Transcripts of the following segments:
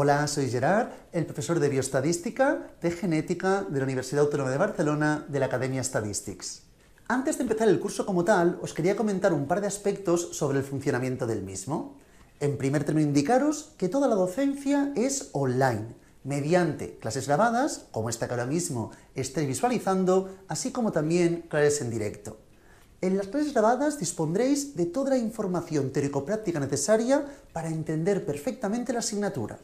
Hola, soy Gerard, el profesor de Bioestadística de Genética de la Universidad Autónoma de Barcelona de la Academia Statistics. Antes de empezar el curso como tal, os quería comentar un par de aspectos sobre el funcionamiento del mismo. En primer término, indicaros que toda la docencia es online, mediante clases grabadas, como esta que ahora mismo estáis visualizando, así como también clases en directo. En las clases grabadas dispondréis de toda la información teórico-práctica necesaria para entender perfectamente la asignatura.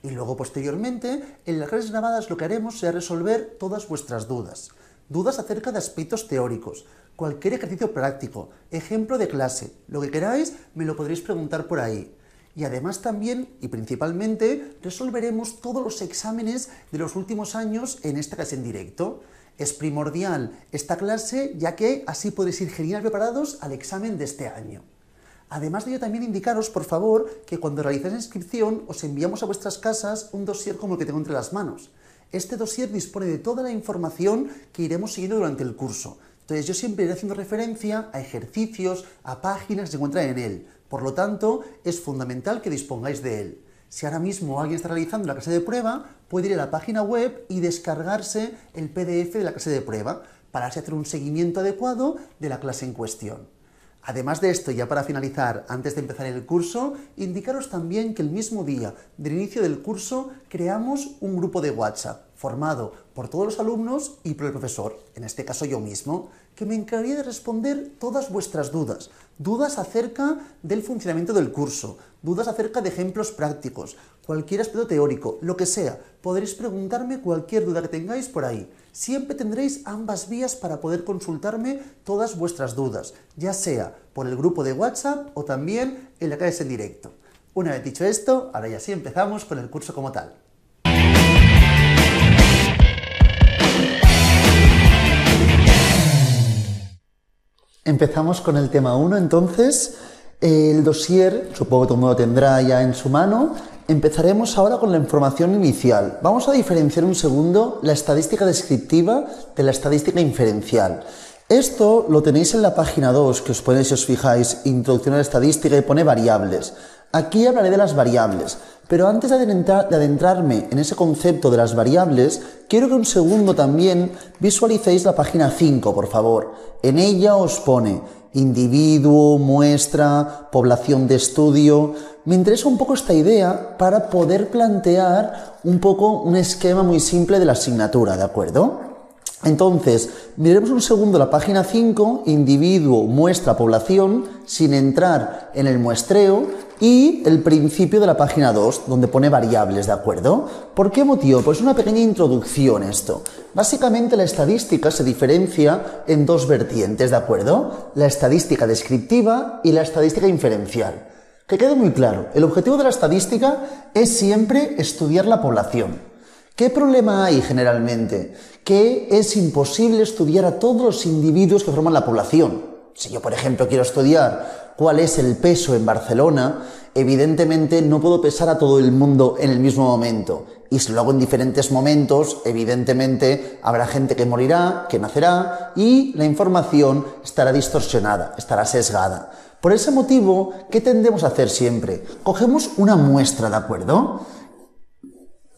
Y luego, posteriormente, en las clases grabadas lo que haremos será resolver todas vuestras dudas. Dudas acerca de aspectos teóricos, cualquier ejercicio práctico, ejemplo de clase, lo que queráis me lo podréis preguntar por ahí. Y además también, y principalmente, resolveremos todos los exámenes de los últimos años en esta clase en directo. Es primordial esta clase, ya que así podréis ir genial preparados al examen de este año. Además de ello, también indicaros, por favor, que cuando realicéis la inscripción os enviamos a vuestras casas un dossier como el que tengo entre las manos. Este dossier dispone de toda la información que iremos siguiendo durante el curso. Entonces yo siempre iré haciendo referencia a ejercicios, a páginas que se encuentran en él. Por lo tanto, es fundamental que dispongáis de él. Si ahora mismo alguien está realizando la clase de prueba, puede ir a la página web y descargarse el PDF de la clase de prueba para así hacer un seguimiento adecuado de la clase en cuestión. Además de esto, ya para finalizar, antes de empezar el curso, indicaros también que el mismo día del inicio del curso creamos un grupo de WhatsApp formado por todos los alumnos y por el profesor, en este caso yo mismo, que me encargaría de responder todas vuestras dudas. Dudas acerca del funcionamiento del curso, dudas acerca de ejemplos prácticos, cualquier aspecto teórico, lo que sea. Podréis preguntarme cualquier duda que tengáis por ahí. Siempre tendréis ambas vías para poder consultarme todas vuestras dudas, ya sea por el grupo de WhatsApp o también en la clase en directo. Una vez dicho esto, ahora ya sí empezamos con el curso como tal. Empezamos con el tema 1, entonces, el dossier, supongo que todo el mundo lo tendrá ya en su mano. Empezaremos ahora con la información inicial. Vamos a diferenciar un segundo la estadística descriptiva de la estadística inferencial. Esto lo tenéis en la página 2, que os pone, si os fijáis, Introducción a la estadística, y pone variables. Aquí hablaré de las variables, pero antes de adentrarme en ese concepto de las variables, quiero que un segundo también visualicéis la página 5, por favor. En ella os pone individuo, muestra, población de estudio. Me interesa un poco esta idea para poder plantear un poco un esquema muy simple de la asignatura, ¿de acuerdo? Entonces, miremos un segundo la página 5, individuo, muestra, población, sin entrar en el muestreo, y el principio de la página 2, donde pone variables, ¿de acuerdo? ¿Por qué motivo? Pues una pequeña introducción esto. Básicamente la estadística se diferencia en dos vertientes, ¿de acuerdo? La estadística descriptiva y la estadística inferencial. Que quede muy claro, el objetivo de la estadística es siempre estudiar la población. ¿Qué problema hay generalmente? Que es imposible estudiar a todos los individuos que forman la población. Si yo, por ejemplo, quiero estudiar cuál es el peso en Barcelona, evidentemente no puedo pesar a todo el mundo en el mismo momento. Y si lo hago en diferentes momentos, evidentemente habrá gente que morirá, que nacerá, y la información estará distorsionada, estará sesgada. Por ese motivo, ¿qué tendemos a hacer siempre? Cogemos una muestra, ¿de acuerdo?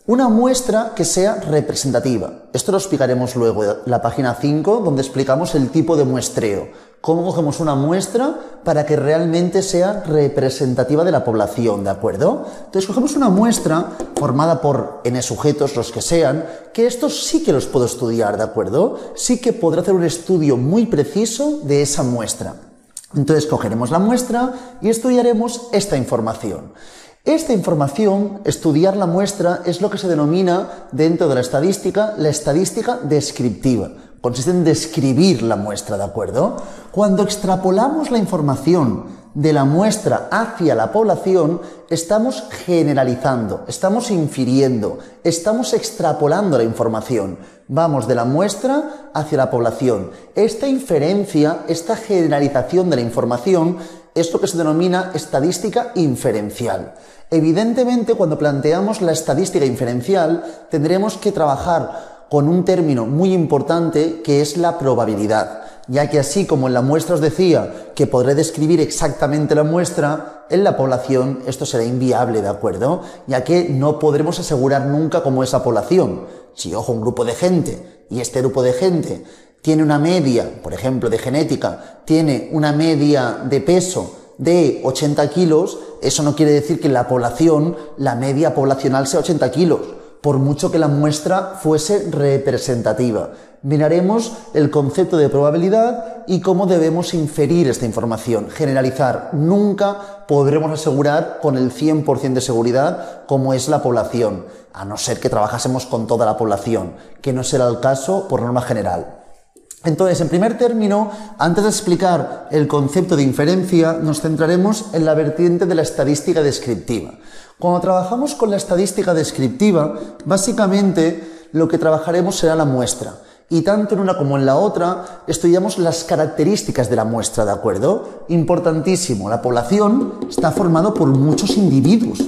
Una muestra que sea representativa. Esto lo explicaremos luego en la página 5, donde explicamos el tipo de muestreo. Cómo cogemos una muestra para que realmente sea representativa de la población, ¿de acuerdo? Entonces cogemos una muestra formada por n sujetos, los que sean, que estos sí que los puedo estudiar, ¿de acuerdo? Sí que podré hacer un estudio muy preciso de esa muestra. Entonces cogeremos la muestra y estudiaremos esta información. Esta información, estudiar la muestra, es lo que se denomina dentro de la estadística descriptiva. Consiste en describir la muestra, ¿de acuerdo? Cuando extrapolamos la información de la muestra hacia la población, estamos generalizando, estamos infiriendo, estamos extrapolando la información. Vamos de la muestra hacia la población. Esta inferencia, esta generalización de la información, es lo que se denomina estadística inferencial. Evidentemente, cuando planteamos la estadística inferencial, tendremos que trabajar con un término muy importante que es la probabilidad. ya que así como en la muestra os decía que podré describir exactamente la muestra, en la población esto será inviable, ¿de acuerdo? Ya que no podremos asegurar nunca cómo es la población. Si yo cojo un grupo de gente y este grupo de gente tiene una media, por ejemplo, de genética, tiene una media de peso de 80 kilos, eso no quiere decir que en la población, la media poblacional sea 80 kilos, por mucho que la muestra fuese representativa. Miraremos el concepto de probabilidad y cómo debemos inferir esta información. Generalizar. Nunca podremos asegurar con el 100% de seguridad cómo es la población, a no ser que trabajásemos con toda la población, que no será el caso por norma general. Entonces, en primer término, antes de explicar el concepto de inferencia, nos centraremos en la vertiente de la estadística descriptiva. Cuando trabajamos con la estadística descriptiva, básicamente lo que trabajaremos será la muestra. Y tanto en una como en la otra, estudiamos las características de la muestra, ¿de acuerdo? Importantísimo, la población está formada por muchos individuos.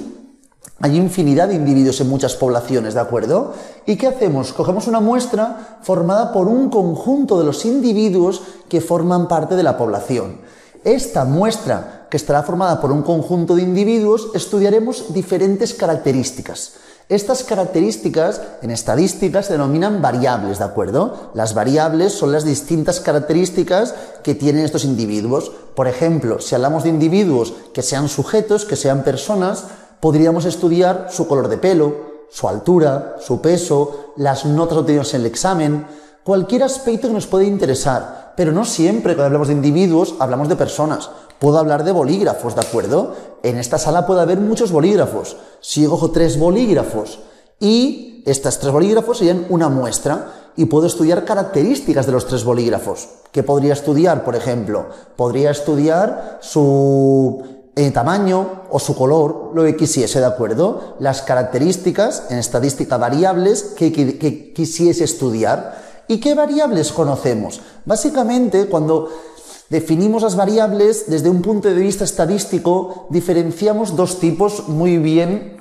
Hay infinidad de individuos en muchas poblaciones, ¿de acuerdo? ¿Y qué hacemos? Cogemos una muestra formada por un conjunto de los individuos que forman parte de la población. Esta muestra, que estará formada por un conjunto de individuos, estudiaremos diferentes características. Estas características en estadística se denominan variables, ¿de acuerdo? Las variables son las distintas características que tienen estos individuos. Por ejemplo, si hablamos de individuos que sean sujetos, que sean personas, podríamos estudiar su color de pelo, su altura, su peso, las notas obtenidas en el examen, cualquier aspecto que nos pueda interesar, pero no siempre cuando hablamos de individuos hablamos de personas. Puedo hablar de bolígrafos, ¿de acuerdo? En esta sala puede haber muchos bolígrafos. Si yo cojo 3 bolígrafos y estos 3 bolígrafos serían una muestra y puedo estudiar características de los 3 bolígrafos. ¿Qué podría estudiar, por ejemplo? Podría estudiar su tamaño o su color, lo que quisiese, ¿de acuerdo? Las características en estadística variables que quisiese estudiar. ¿Y qué variables conocemos? Básicamente, cuando definimos las variables desde un punto de vista estadístico, diferenciamos dos tipos muy bien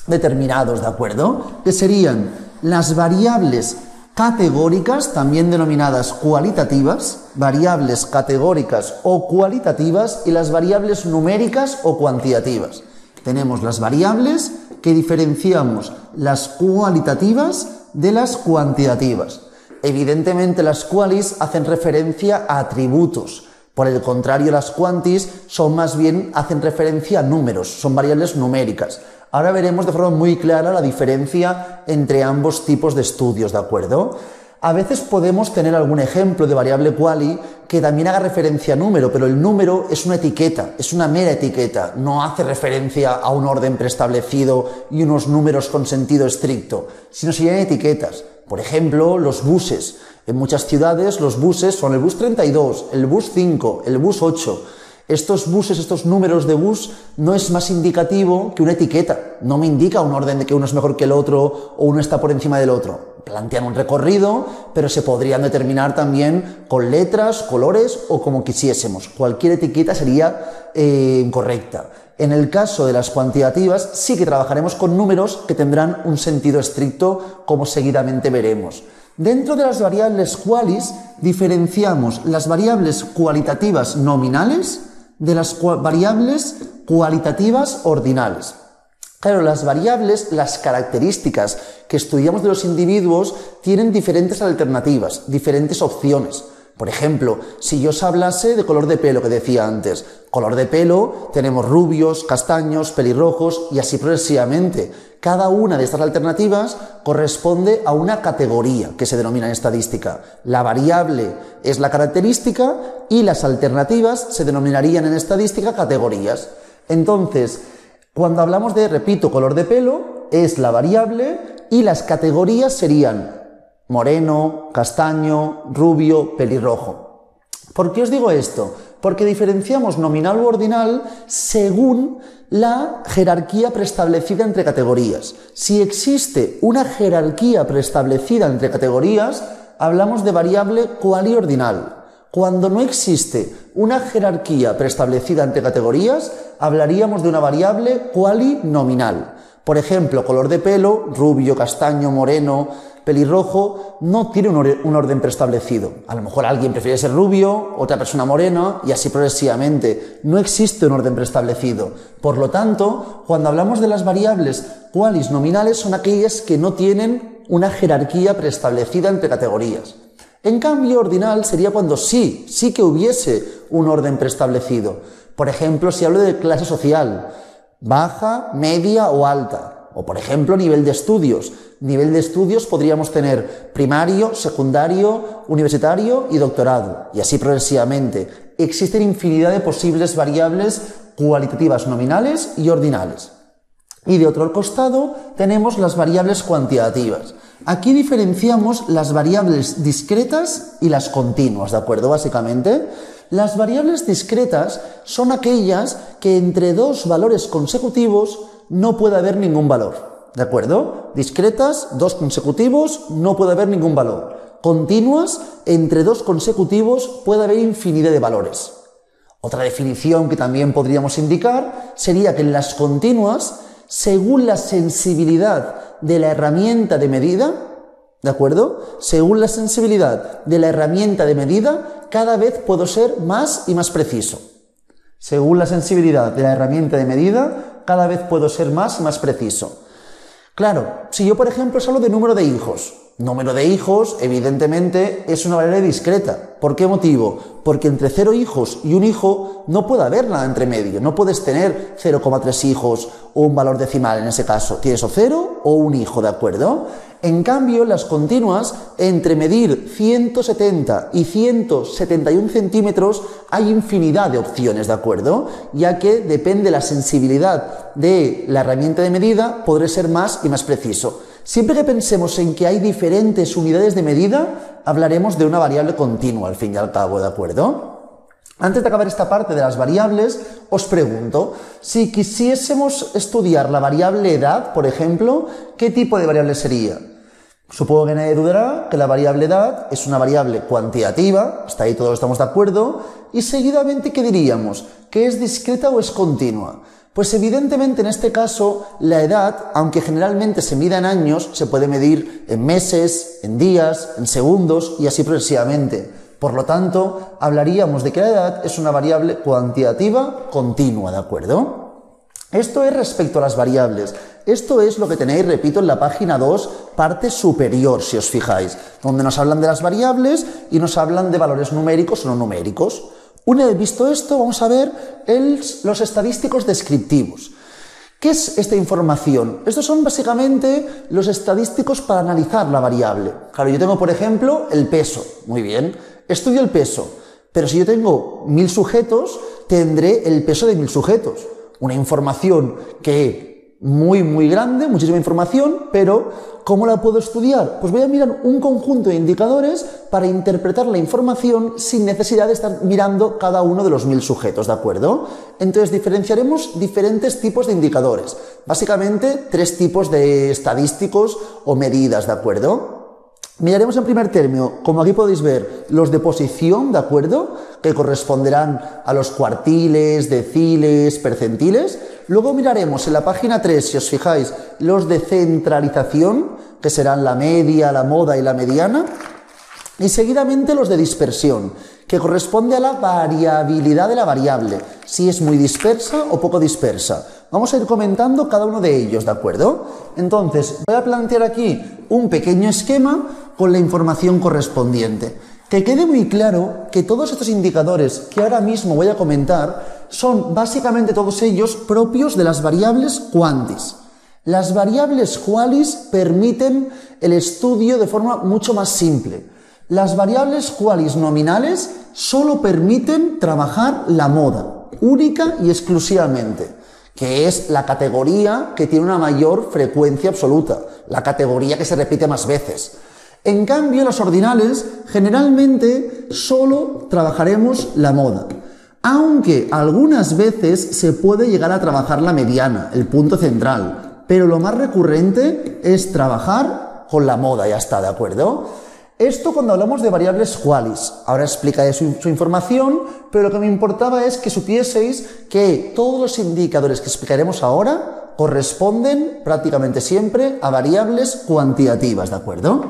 determinados, ¿de acuerdo? Que serían las variables categóricas, también denominadas cualitativas, variables categóricas o cualitativas, y las variables numéricas o cuantitativas. Tenemos las variables que diferenciamos las cualitativas de las cuantitativas. Evidentemente las qualis hacen referencia a atributos. Por el contrario, las quantis hacen referencia a números, son variables numéricas. Ahora veremos de forma muy clara la diferencia entre ambos tipos de estudios, ¿de acuerdo? A veces podemos tener algún ejemplo de variable quali que también haga referencia a número, pero el número es una etiqueta, es una mera etiqueta, no hace referencia a un orden preestablecido y unos números con sentido estricto, sino serían etiquetas. Por ejemplo, los buses. En muchas ciudades los buses son el bus 32, el bus 5, el bus 8. Estos buses, estos números de bus, no es más indicativo que una etiqueta. No me indica un orden de que uno es mejor que el otro o uno está por encima del otro. Plantean un recorrido, pero se podrían determinar también con letras, colores o como quisiésemos. Cualquier etiqueta sería correcta. En el caso de las cuantitativas, sí que trabajaremos con números que tendrán un sentido estricto, como seguidamente veremos. Dentro de las variables qualis, diferenciamos las variables cualitativas nominales de las variables cualitativas ordinales. Claro, las variables, las características que estudiamos de los individuos tienen diferentes alternativas, diferentes opciones. Por ejemplo, si yo os hablase de color de pelo, que decía antes, color de pelo, tenemos rubios, castaños, pelirrojos y así progresivamente. Cada una de estas alternativas corresponde a una categoría que se denomina en estadística. La variable es la característica y las alternativas se denominarían en estadística categorías. Entonces, cuando hablamos de, repito, color de pelo, es la variable y las categorías serían moreno, castaño, rubio, pelirrojo. ¿Por qué os digo esto? Porque diferenciamos nominal u ordinal según la jerarquía preestablecida entre categorías. Si existe una jerarquía preestablecida entre categorías, hablamos de variable cuali-ordinal. Cuando no existe una jerarquía preestablecida entre categorías, hablaríamos de una variable cuali-nominal. Por ejemplo, color de pelo, rubio, castaño, moreno, pelirrojo no tiene un orden preestablecido. A lo mejor alguien prefiere ser rubio, otra persona morena y así progresivamente. No existe un orden preestablecido. Por lo tanto, cuando hablamos de las variables qualis nominales son aquellas que no tienen una jerarquía preestablecida entre categorías. En cambio, ordinal sería cuando sí que hubiese un orden preestablecido. Por ejemplo, si hablo de clase social, baja, media o alta. O por ejemplo, nivel de estudios. Nivel de estudios podríamos tener primario, secundario, universitario y doctorado. Y así progresivamente. Existen infinidad de posibles variables cualitativas nominales y ordinales. Y de otro costado tenemos las variables cuantitativas. Aquí diferenciamos las variables discretas y las continuas, ¿de acuerdo? Básicamente, las variables discretas son aquellas que entre dos valores consecutivos no puede haber ningún valor, ¿de acuerdo? Discretas, dos consecutivos, no puede haber ningún valor. Continuas, entre dos consecutivos puede haber infinidad de valores. Otra definición que también podríamos indicar sería que en las continuas, según la sensibilidad de la herramienta de medida, ¿de acuerdo? Según la sensibilidad de la herramienta de medida, cada vez puedo ser más y más preciso. Según la sensibilidad de la herramienta de medida, cada vez puedo ser más y más preciso. Claro, si yo por ejemplo os hablo de número de hijos, evidentemente, es una variable discreta. ¿Por qué motivo? Porque entre 0 hijos y un hijo no puede haber nada entre medio. No puedes tener 0,3 hijos o un valor decimal en ese caso. Tienes o 0 o un hijo, ¿de acuerdo? En cambio, las continuas, entre medir 170 y 171 centímetros, hay infinidad de opciones, ¿de acuerdo? Ya que depende la sensibilidad de la herramienta de medida, podré ser más y más preciso. Siempre que pensemos en que hay diferentes unidades de medida, hablaremos de una variable continua, al fin y al cabo, ¿de acuerdo? Antes de acabar esta parte de las variables, os pregunto, si quisiésemos estudiar la variable edad, por ejemplo, ¿qué tipo de variable sería? Supongo que nadie dudará que la variable edad es una variable cuantitativa, hasta ahí todos estamos de acuerdo, y seguidamente, ¿qué diríamos? ¿Que es discreta o es continua? Pues evidentemente en este caso la edad, aunque generalmente se mida en años, se puede medir en meses, en días, en segundos y así progresivamente. Por lo tanto, hablaríamos de que la edad es una variable cuantitativa continua, ¿de acuerdo? Esto es respecto a las variables. Esto es lo que tenéis, repito, en la página 2, parte superior, si os fijáis, donde nos hablan de las variables y nos hablan de valores numéricos o no numéricos. Una vez visto esto, vamos a ver los estadísticos descriptivos. ¿Qué es esta información? Estos son básicamente los estadísticos para analizar la variable. Claro, yo tengo, por ejemplo, el peso. Muy bien, estudio el peso. Pero si yo tengo 1000 sujetos, tendré el peso de 1000 sujetos. Una información que muy grande, muchísima información, pero ¿cómo la puedo estudiar? Pues voy a mirar un conjunto de indicadores para interpretar la información sin necesidad de estar mirando cada uno de los 1000 sujetos, ¿de acuerdo? Entonces diferenciaremos diferentes tipos de indicadores, básicamente 3 tipos de estadísticos o medidas, ¿de acuerdo? Miraremos en primer término, como aquí podéis ver, los de posición, ¿de acuerdo? Que corresponderán a los cuartiles, deciles, percentiles. Luego miraremos en la página 3, si os fijáis, los de centralización, que serán la media, la moda y la mediana. Y seguidamente los de dispersión, que corresponde a la variabilidad de la variable, si es muy dispersa o poco dispersa. Vamos a ir comentando cada uno de ellos, ¿de acuerdo? Entonces, voy a plantear aquí un pequeño esquema con la información correspondiente. Que quede muy claro que todos estos indicadores que ahora mismo voy a comentar son básicamente todos ellos propios de las variables quantis. Las variables qualis permiten el estudio de forma mucho más simple. Las variables qualis nominales solo permiten trabajar la moda, única y exclusivamente, que es la categoría que tiene una mayor frecuencia absoluta, la categoría que se repite más veces. En cambio, los ordinales generalmente solo trabajaremos la moda, aunque algunas veces se puede llegar a trabajar la mediana, el punto central, pero lo más recurrente es trabajar con la moda, ya está, ¿de acuerdo? Esto cuando hablamos de variables qualis. Ahora explicaré su información, pero lo que me importaba es que supieseis que todos los indicadores que explicaremos ahora corresponden prácticamente siempre a variables cuantitativas, ¿de acuerdo?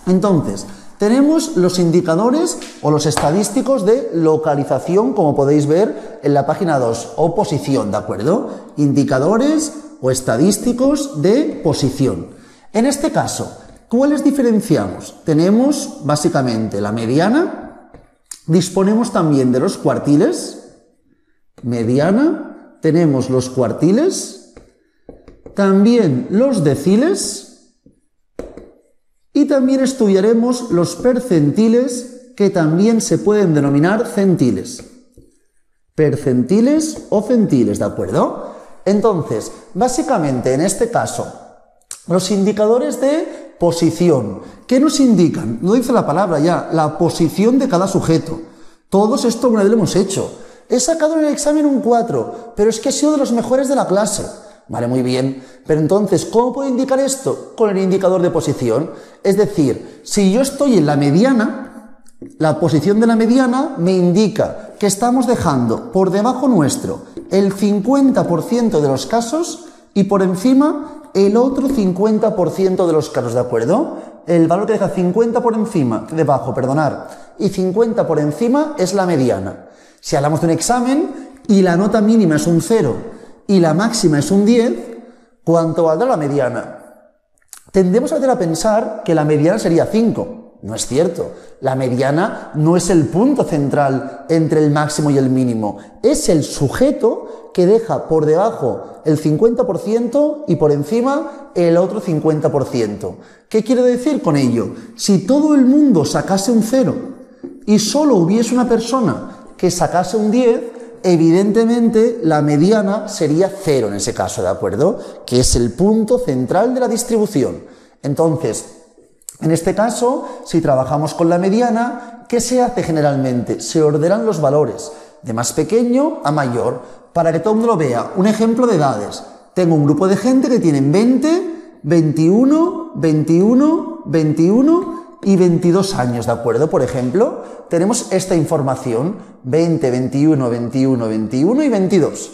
Entonces, tenemos los indicadores o los estadísticos de localización, como podéis ver en la página 2, o posición, ¿de acuerdo? Indicadores o estadísticos de posición. En este caso, ¿cuáles diferenciamos? Tenemos básicamente la mediana, disponemos también de los cuartiles, mediana, tenemos los cuartiles, también los deciles, y también estudiaremos los percentiles, que también se pueden denominar centiles. Percentiles o centiles, ¿de acuerdo? Entonces, básicamente en este caso, los indicadores de posición, ¿qué nos indican? No dice la palabra ya, la posición de cada sujeto. Todos esto alguna vez lo hemos hecho. He sacado en el examen un 4, pero es que he sido de los mejores de la clase. Vale, muy bien, pero entonces, ¿cómo puedo indicar esto? Con el indicador de posición. Es decir, si yo estoy en la mediana, la posición de la mediana me indica que estamos dejando por debajo nuestro el 50% de los casos y por encima el otro 50% de los casos, ¿de acuerdo? El valor que deja 50 por encima, debajo, perdonar, y 50 por encima es la mediana. Si hablamos de un examen y la nota mínima es un 0 y la máxima es un 10, ¿cuánto valdrá la mediana? Tendemos a veces a pensar que la mediana sería 5. No es cierto. La mediana no es el punto central entre el máximo y el mínimo. Es el sujeto que deja por debajo el 50% y por encima el otro 50%. ¿Qué quiere decir con ello? Si todo el mundo sacase un 0 y solo hubiese una persona que sacase un 10, evidentemente la mediana sería 0 en ese caso, ¿de acuerdo? Que es el punto central de la distribución. Entonces, en este caso, si trabajamos con la mediana, ¿qué se hace generalmente? Se ordenan los valores de más pequeño a mayor, para que todo el mundo lo vea. Un ejemplo de edades. Tengo un grupo de gente que tienen 20, 21, 21, 21 y 22 años, ¿de acuerdo? Por ejemplo, tenemos esta información, 20, 21, 21, 21 y 22.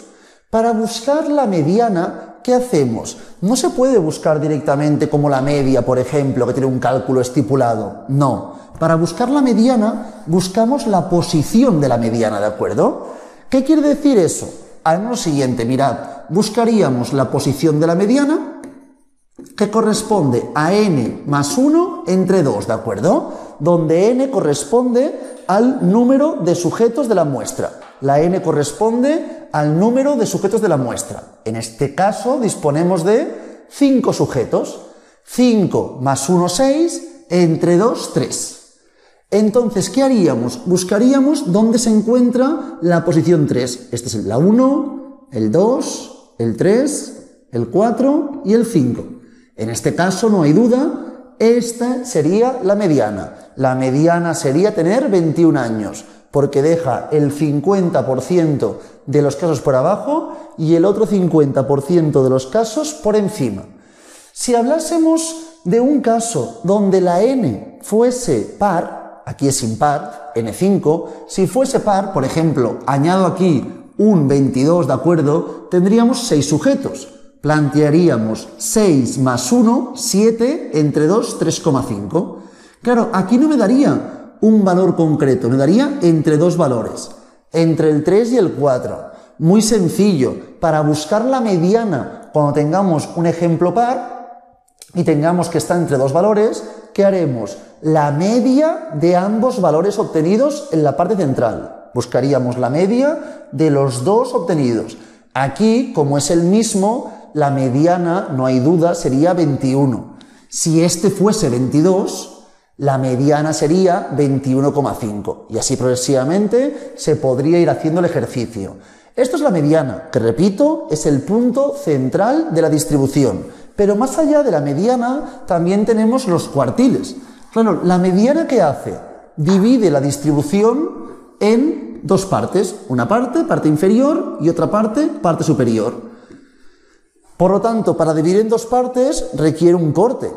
Para buscar la mediana, ¿qué hacemos? No se puede buscar directamente como la media, por ejemplo, que tiene un cálculo estipulado. No. Para buscar la mediana, buscamos la posición de la mediana, ¿de acuerdo? ¿Qué quiere decir eso? Haremos lo siguiente, mirad, buscaríamos la posición de la mediana, que corresponde a n más 1 entre 2, ¿de acuerdo? Donde n corresponde al número de sujetos de la muestra. La n corresponde al número de sujetos de la muestra. En este caso disponemos de 5 sujetos. 5 más 1, 6, entre 2, 3. Entonces, ¿qué haríamos? Buscaríamos dónde se encuentra la posición 3. Este es la 1, el 2, el 3, el 4 y el 5. En este caso, no hay duda, esta sería la mediana. La mediana sería tener 21 años, porque deja el 50% de los casos por abajo y el otro 50% de los casos por encima. Si hablásemos de un caso donde la n fuese par, aquí es impar, n5, si fuese par, por ejemplo, añado aquí un 22, ¿de acuerdo? Tendríamos 6 sujetos. Plantearíamos 6 más 1, 7, entre 2, 3,5. Claro, aquí no me daría un valor concreto, me daría entre dos valores, entre el 3 y el 4. Muy sencillo, para buscar la mediana, cuando tengamos un ejemplo par y tengamos que estar entre dos valores, ¿qué haremos? La media de ambos valores obtenidos en la parte central. Buscaríamos la media de los dos obtenidos. Aquí, como es el mismo, la mediana, no hay duda, sería 21. Si este fuese 22, la mediana sería 21,5. Y así progresivamente se podría ir haciendo el ejercicio. Esto es la mediana, que repito, es el punto central de la distribución. Pero más allá de la mediana, también tenemos los cuartiles. Claro, ¿la mediana qué hace? Divide la distribución en dos partes. Una parte, parte inferior, y otra parte, parte superior. Por lo tanto, para dividir en dos partes requiere un corte.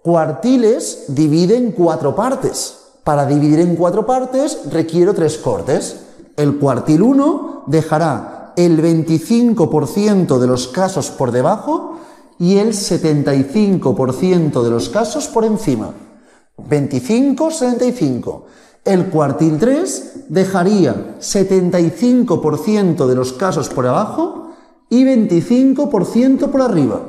Cuartiles divide en 4 partes. Para dividir en 4 partes requiere 3 cortes. El cuartil 1 dejará el 25% de los casos por debajo y el 75% de los casos por encima. 25, 75. El cuartil 3 dejaría 75% de los casos por abajo y 25% por arriba.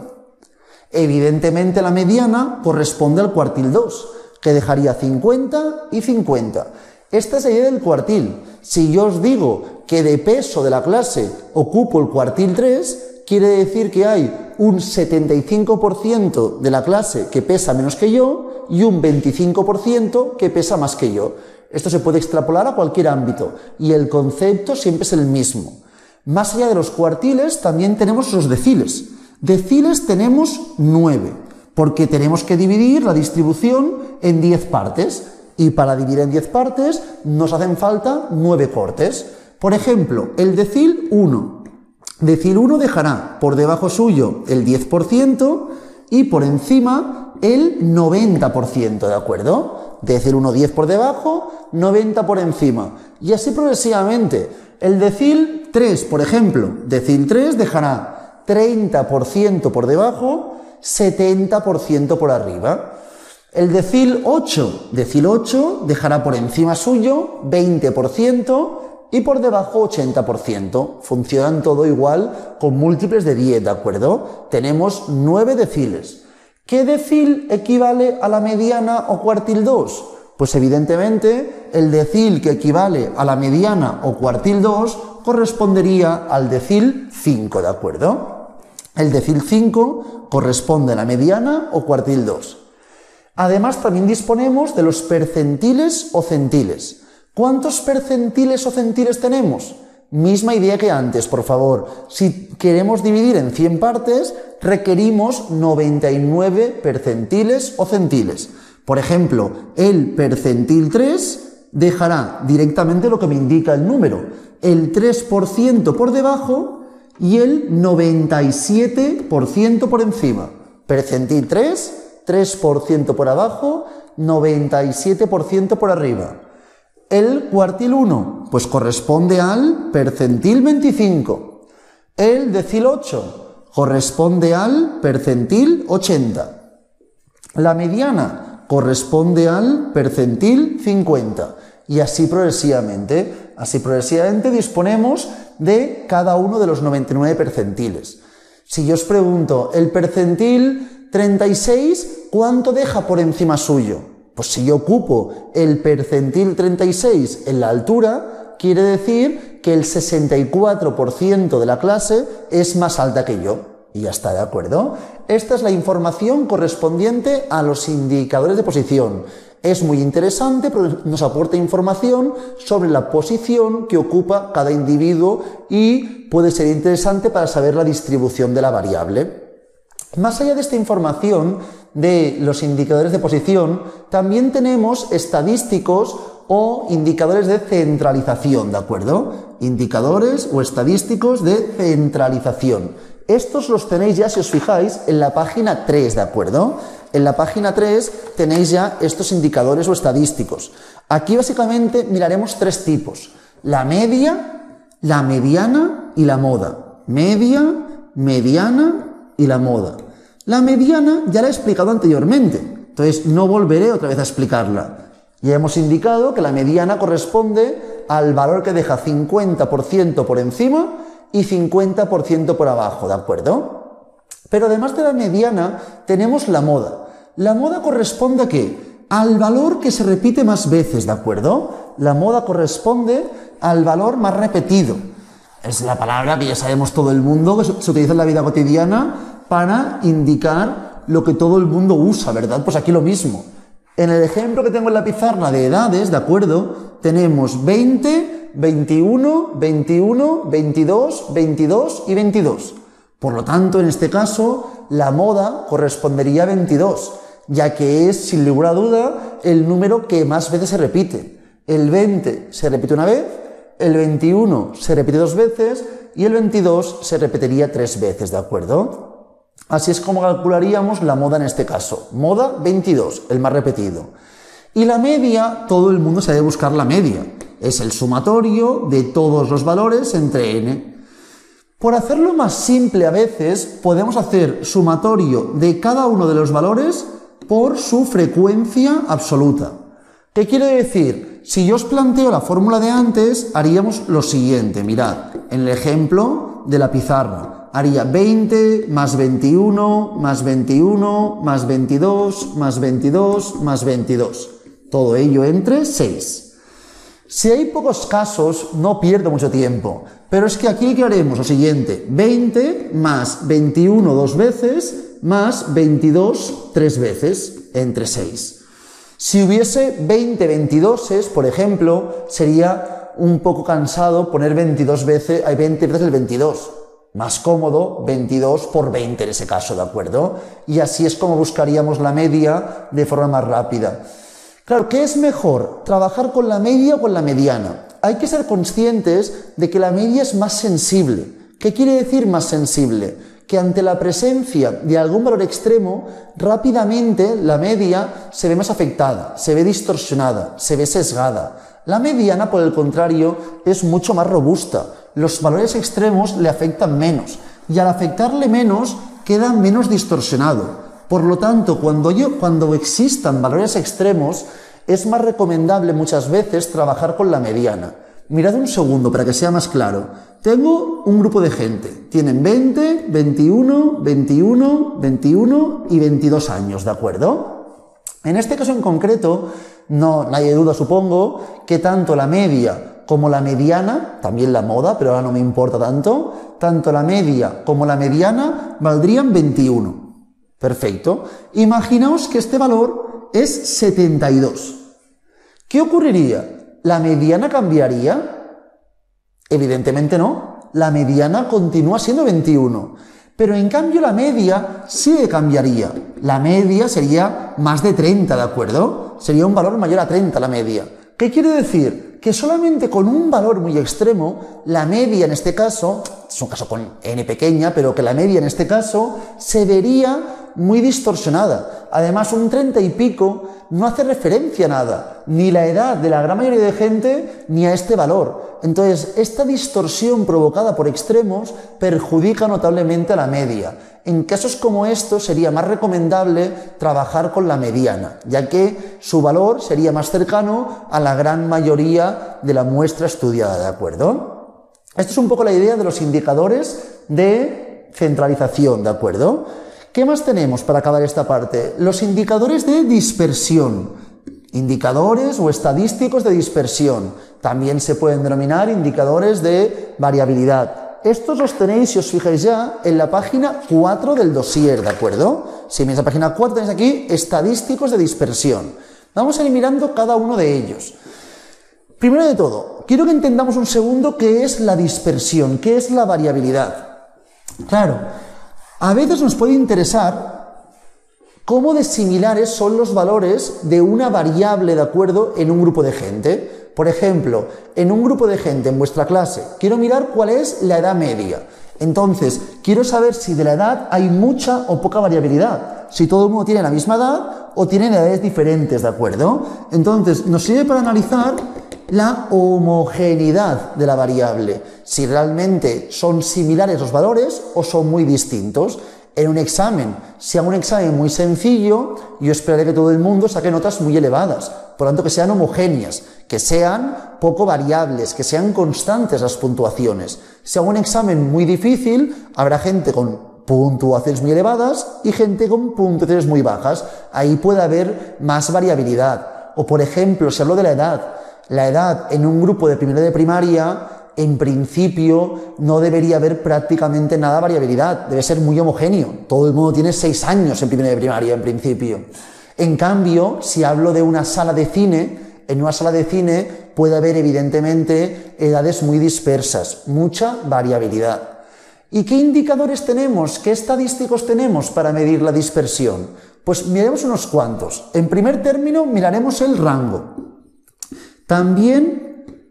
Evidentemente la mediana corresponde al cuartil 2, que dejaría 50 y 50. Esta es la idea del cuartil. Si yo os digo que de peso de la clase ocupo el cuartil 3, quiere decir que hay un 75% de la clase que pesa menos que yo y un 25% que pesa más que yo. Esto se puede extrapolar a cualquier ámbito y el concepto siempre es el mismo. Más allá de los cuartiles también tenemos los deciles. Deciles tenemos 9, porque tenemos que dividir la distribución en 10 partes. Y para dividir en 10 partes nos hacen falta 9 cortes. Por ejemplo, el decil 1. Decil 1 dejará por debajo suyo el 10% y por encima el 90%, ¿de acuerdo? Decil 1, 10 por debajo, 90 por encima. Y así progresivamente. El decil 3, por ejemplo, decil 3 dejará 30% por debajo, 70% por arriba. El decil 8 dejará por encima suyo 20% y por debajo 80%. Funcionan todo igual con múltiples de 10, ¿de acuerdo? Tenemos 9 deciles. ¿Qué decil equivale a la mediana o cuartil 2? Pues evidentemente el decil que equivale a la mediana o cuartil 2 correspondería al decil 5, ¿de acuerdo? El decil 5 corresponde a la mediana o cuartil 2. Además, también disponemos de los percentiles o centiles. ¿Cuántos percentiles o centiles tenemos? Misma idea que antes, por favor. Si queremos dividir en 100 partes, requerimos 99 percentiles o centiles. Por ejemplo, el percentil 3 dejará directamente lo que me indica el número, el 3% por debajo y el 97% por encima. Percentil 3, 3% por abajo, 97% por arriba. El cuartil 1, pues corresponde al percentil 25. El decil 8 corresponde al percentil 80. La mediana corresponde al percentil 50. Y así progresivamente. Así progresivamente disponemos de cada uno de los 99 percentiles. Si yo os pregunto, el percentil 36, ¿cuánto deja por encima suyo? Pues si yo ocupo el percentil 36 en la altura, quiere decir que el 64% de la clase es más alta que yo. Y ya está, ¿de acuerdo? Esta es la información correspondiente a los indicadores de posición. Es muy interesante porque nos aporta información sobre la posición que ocupa cada individuo y puede ser interesante para saber la distribución de la variable. Más allá de esta información de los indicadores de posición, también tenemos estadísticos o indicadores de centralización, ¿de acuerdo? Indicadores o estadísticos de centralización. Estos los tenéis ya, si os fijáis, en la página 3, ¿de acuerdo? En la página 3 tenéis ya estos indicadores o estadísticos. Aquí básicamente miraremos 3 tipos: la media, la mediana y la moda. Media, mediana y la moda. La mediana ya la he explicado anteriormente, entonces no volveré otra vez a explicarla. Ya hemos indicado que la mediana corresponde al valor que deja 50% por encima y 50% por abajo, ¿de acuerdo? Pero además de la mediana tenemos la moda. La moda corresponde ¿a qué? Al valor que se repite más veces, ¿de acuerdo? La moda corresponde al valor más repetido. Es la palabra que ya sabemos todo el mundo, que se utiliza en la vida cotidiana para indicar lo que todo el mundo usa, ¿verdad? Pues aquí lo mismo. En el ejemplo que tengo en la pizarra de edades, ¿de acuerdo? Tenemos 20, 21, 21, 22, 22 y 22. Por lo tanto, en este caso, la moda correspondería a 22, ya que es, sin lugar a duda, el número que más veces se repite. El 20 se repite una vez, el 21 se repite 2 veces y el 22 se repetiría 3 veces, ¿de acuerdo? Así es como calcularíamos la moda en este caso. Moda 22, el más repetido. Y la media, todo el mundo sabe buscar la media. Es el sumatorio de todos los valores entre n. Por hacerlo más simple a veces, podemos hacer sumatorio de cada uno de los valores por su frecuencia absoluta. ¿Qué quiere decir? Si yo os planteo la fórmula de antes, haríamos lo siguiente. Mirad, en el ejemplo de la pizarra, haría 20 más 21 más 21 más 22 más 22 más 22. Todo ello entre 6. Si hay pocos casos, no pierdo mucho tiempo, pero es que aquí ¿qué haremos? Lo siguiente, 20 más 21 dos veces, más 22 tres veces, entre 6. Si hubiese 20 22s, por ejemplo, sería un poco cansado poner 20 veces el 22. Más cómodo, 22 por 20 en ese caso, ¿de acuerdo? Y así es como buscaríamos la media de forma más rápida. Claro, ¿qué es mejor? ¿Trabajar con la media o con la mediana? Hay que ser conscientes de que la media es más sensible. ¿Qué quiere decir más sensible? Que ante la presencia de algún valor extremo, rápidamente la media se ve más afectada, se ve distorsionada, se ve sesgada. La mediana, por el contrario, es mucho más robusta. Los valores extremos le afectan menos y al afectarle menos queda menos distorsionado. Por lo tanto, cuando existan valores extremos, es más recomendable muchas veces trabajar con la mediana. Mirad un segundo para que sea más claro. Tengo un grupo de gente. Tienen 20, 21, 21, 21 y 22 años, ¿de acuerdo? En este caso en concreto, nadie duda, supongo, que tanto la media como la mediana, también la moda, pero ahora no me importa tanto la media como la mediana valdrían 21. Perfecto. Imaginaos que este valor es 72. ¿Qué ocurriría? ¿La mediana cambiaría? Evidentemente no. La mediana continúa siendo 21. Pero en cambio la media sí que cambiaría. La media sería más de 30, ¿de acuerdo? Sería un valor mayor a 30 la media. ¿Qué quiere decir? Que solamente con un valor muy extremo, la media en este caso, es un caso con n pequeña, pero que la media en este caso se vería muy distorsionada. Además, un 30 y pico no hace referencia a nada, ni la edad de la gran mayoría de gente, ni a este valor. Entonces, esta distorsión provocada por extremos perjudica notablemente a la media. En casos como estos sería más recomendable trabajar con la mediana, ya que su valor sería más cercano a la gran mayoría de la muestra estudiada, ¿de acuerdo? Esto es un poco la idea de los indicadores de centralización, ¿de acuerdo? ¿Qué más tenemos para acabar esta parte? Los indicadores de dispersión. Indicadores o estadísticos de dispersión. También se pueden denominar indicadores de variabilidad. Estos los tenéis, si os fijáis ya, en la página 4 del dossier, ¿de acuerdo? Si miráis la página 4 tenéis aquí estadísticos de dispersión. Vamos a ir mirando cada uno de ellos. Primero de todo, quiero que entendamos un segundo qué es la dispersión, qué es la variabilidad. Claro, a veces nos puede interesar cómo de similares son los valores de una variable, ¿de acuerdo?, en un grupo de gente. Por ejemplo, en un grupo de gente en vuestra clase, quiero mirar cuál es la edad media. Entonces, quiero saber si de la edad hay mucha o poca variabilidad. Si todo el mundo tiene la misma edad o tienen edades diferentes, ¿de acuerdo? Entonces, nos sirve para analizar la homogeneidad de la variable. Si realmente son similares los valores o son muy distintos. En un examen, si hago un examen muy sencillo, yo esperaré que todo el mundo saque notas muy elevadas. Por lo tanto, que sean homogéneas, que sean poco variables, que sean constantes las puntuaciones. Si hago un examen muy difícil, habrá gente con puntuaciones muy elevadas y gente con puntuaciones muy bajas. Ahí puede haber más variabilidad. O, por ejemplo, si hablo de la edad en un grupo de primero de primaria, en principio no debería haber prácticamente nada de variabilidad, debe ser muy homogéneo. Todo el mundo tiene 6 años en primero de primaria, en principio. En cambio, si hablo de una sala de cine, en una sala de cine puede haber evidentemente edades muy dispersas, mucha variabilidad. ¿Y qué indicadores tenemos? ¿Qué estadísticos tenemos para medir la dispersión? Pues miraremos unos cuantos. En primer término, miraremos el rango. También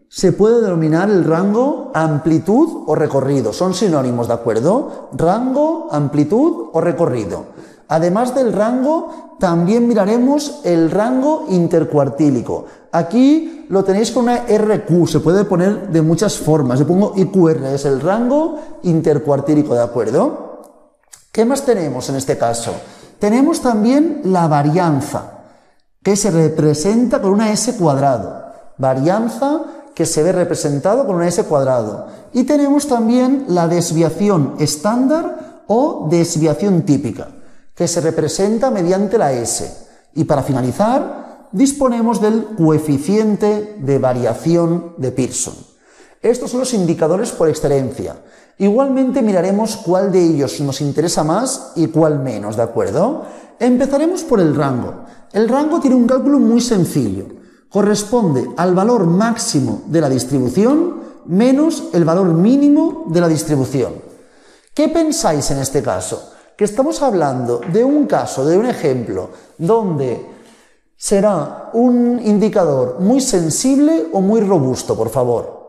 se puede denominar el rango amplitud o recorrido. Son sinónimos, ¿de acuerdo? Rango, amplitud o recorrido. Además del rango, también miraremos el rango intercuartílico. Aquí lo tenéis con una RQ, se puede poner de muchas formas. Yo pongo IQR, es el rango intercuartílico, ¿de acuerdo? ¿Qué más tenemos en este caso? Tenemos también la varianza, que se representa con una S cuadrado. Varianza que se ve representado con una S cuadrado. Y tenemos también la desviación estándar o desviación típica, que se representa mediante la S. Y para finalizar, disponemos del coeficiente de variación de Pearson. Estos son los indicadores por excelencia. Igualmente miraremos cuál de ellos nos interesa más y cuál menos, ¿de acuerdo? Empezaremos por el rango. El rango tiene un cálculo muy sencillo. Corresponde al valor máximo de la distribución menos el valor mínimo de la distribución. ¿Qué pensáis en este caso? Que estamos hablando de un caso, de un ejemplo, donde será un indicador muy sensible o muy robusto, por favor.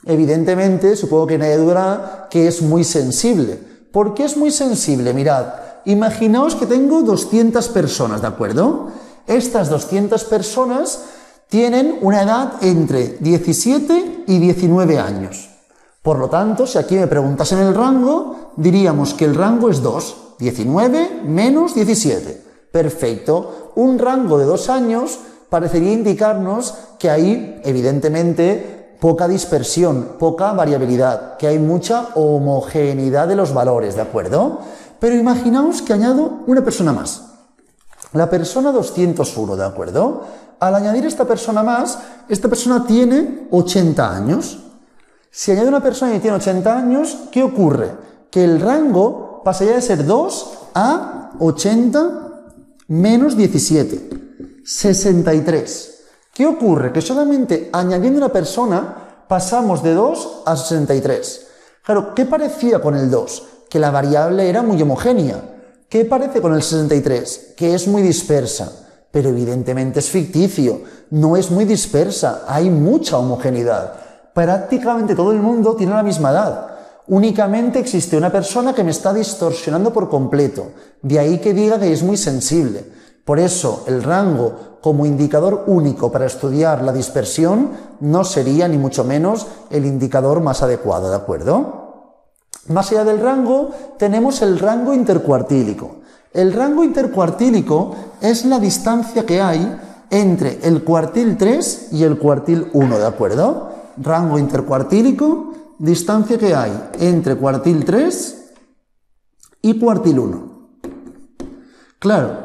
Evidentemente, supongo que nadie dudará que es muy sensible. ¿Por qué es muy sensible? Mirad, imaginaos que tengo 200 personas, ¿de acuerdo? Estas 200 personas tienen una edad entre 17 y 19 años. Por lo tanto, si aquí me preguntasen el rango, diríamos que el rango es 2, 19 menos 17. Perfecto. Un rango de 2 años parecería indicarnos que hay, evidentemente, poca dispersión, poca variabilidad, que hay mucha homogeneidad de los valores, ¿de acuerdo? Pero imaginaos que añado una persona más. La persona 201, ¿de acuerdo? Al añadir esta persona más, esta persona tiene 80 años. Si añado una persona que tiene 80 años, ¿qué ocurre? Que el rango pasaría de ser 2 a 80 menos 17, 63. ¿Qué ocurre? Que solamente añadiendo una persona pasamos de 2 a 63. Claro, ¿qué parecía con el 2? Que la variable era muy homogénea. ¿Qué parece con el 63? Que es muy dispersa, pero evidentemente es ficticio, no es muy dispersa, hay mucha homogeneidad. Prácticamente todo el mundo tiene la misma edad. Únicamente existe una persona que me está distorsionando por completo, de ahí que diga que es muy sensible. Por eso el rango como indicador único para estudiar la dispersión no sería ni mucho menos el indicador más adecuado, ¿de acuerdo? Más allá del rango, tenemos el rango intercuartílico. El rango intercuartílico es la distancia que hay entre el cuartil 3 y el cuartil 1, ¿de acuerdo? Rango intercuartílico, distancia que hay entre cuartil 3 y cuartil 1. Claro,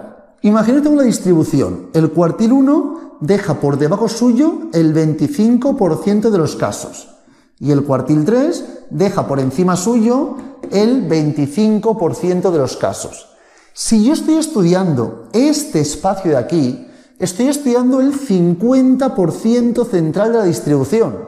imagínate una distribución. El cuartil 1 deja por debajo suyo el 25% de los casos. Y el cuartil 3 deja por encima suyo el 25% de los casos. Si yo estoy estudiando este espacio de aquí, estoy estudiando el 50% central de la distribución.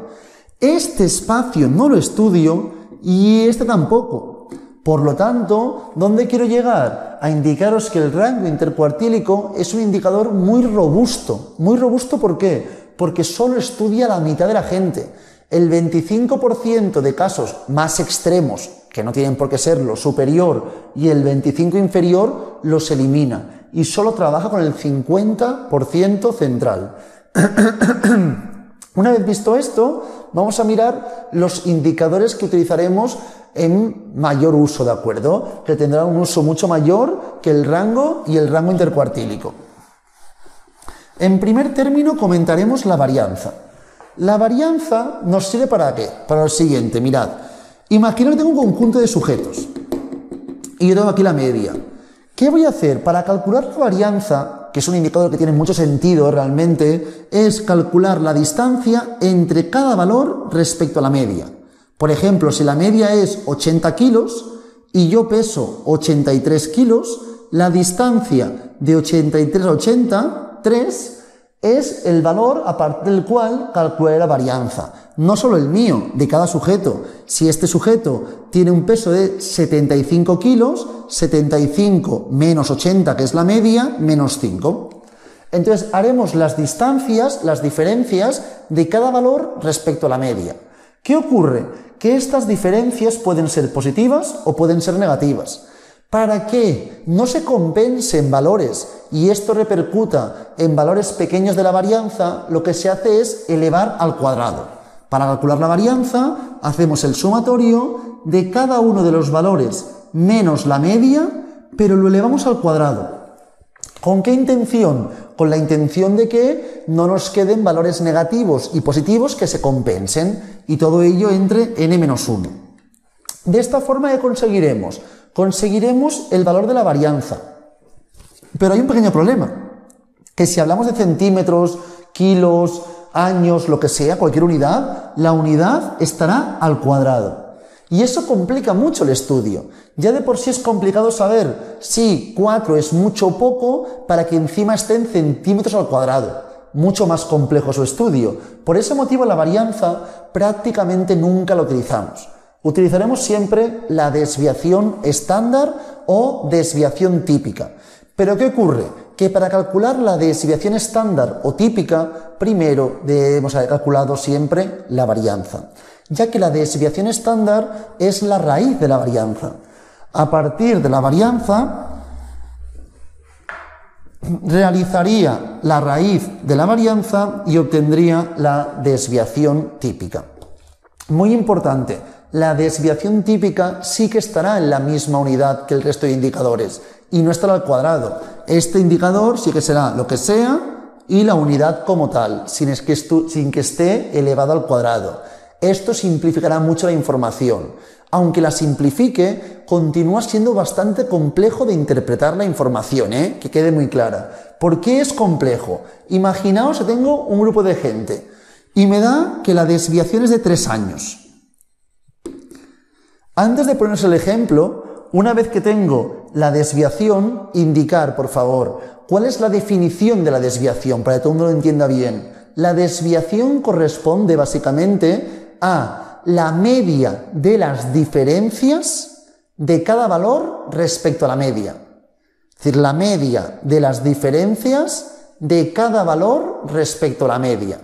Este espacio no lo estudio y este tampoco. Por lo tanto, ¿dónde quiero llegar? A indicaros que el rango intercuartílico es un indicador muy robusto. Muy robusto, ¿por qué? Porque solo estudia la mitad de la gente. El 25% de casos más extremos, que no tienen por qué serlo, superior, y el 25% inferior, los elimina. Y solo trabaja con el 50% central. Una vez visto esto, vamos a mirar los indicadores que utilizaremos en mayor uso, ¿de acuerdo? Que tendrán un uso mucho mayor que el rango y el rango intercuartílico. En primer término comentaremos la varianza. La varianza nos sirve ¿para qué? Para lo siguiente, mirad. Imagino que tengo un conjunto de sujetos y yo tengo aquí la media. ¿Qué voy a hacer? Para calcular la varianza, que es un indicador que tiene mucho sentido realmente, es calcular la distancia entre cada valor respecto a la media. Por ejemplo, si la media es 80 kilos y yo peso 83 kilos, la distancia de 83 a 83 es el valor a partir del cual calcularé la varianza. No solo el mío, de cada sujeto. Si este sujeto tiene un peso de 75 kilos, 75 menos 80, que es la media, menos 5. Entonces haremos las distancias, las diferencias de cada valor respecto a la media. ¿Qué ocurre? Que estas diferencias pueden ser positivas o pueden ser negativas. Para que no se compensen valores y esto repercuta en valores pequeños de la varianza, lo que se hace es elevar al cuadrado. Para calcular la varianza, hacemos el sumatorio de cada uno de los valores menos la media, pero lo elevamos al cuadrado. ¿Con qué intención? Con la intención de que no nos queden valores negativos y positivos que se compensen, y todo ello entre n-1. De esta forma, ¿qué conseguiremos? Conseguiremos el valor de la varianza. Pero hay un pequeño problema, que si hablamos de centímetros, kilos, años, lo que sea, cualquier unidad, la unidad estará al cuadrado. Y eso complica mucho el estudio. Ya de por sí es complicado saber si 4 es mucho o poco para que encima esté en centímetros al cuadrado. Mucho más complejo su estudio. Por ese motivo la varianza prácticamente nunca la utilizamos. Utilizaremos siempre la desviación estándar o desviación típica. ¿Pero qué ocurre? Que para calcular la desviación estándar o típica, primero debemos haber calculado siempre la varianza, ya que la desviación estándar es la raíz de la varianza. A partir de la varianza, realizaría la raíz de la varianza y obtendría la desviación típica. Muy importante, la desviación típica sí que estará en la misma unidad que el resto de indicadores y no estará al cuadrado. Este indicador sí que será lo que sea y la unidad como tal, sin que esté elevado al cuadrado. Esto simplificará mucho la información. Aunque la simplifique, continúa siendo bastante complejo de interpretar la información, que quede muy clara. ¿Por qué es complejo? Imaginaos que tengo un grupo de gente y me da que la desviación es de 3 años. Antes de poneros el ejemplo, una vez que tengo la desviación, indicar, por favor, cuál es la definición de la desviación, para que todo el mundo lo entienda bien. La desviación corresponde básicamente a la media de las diferencias de cada valor respecto a la media. Es decir, la media de las diferencias de cada valor respecto a la media.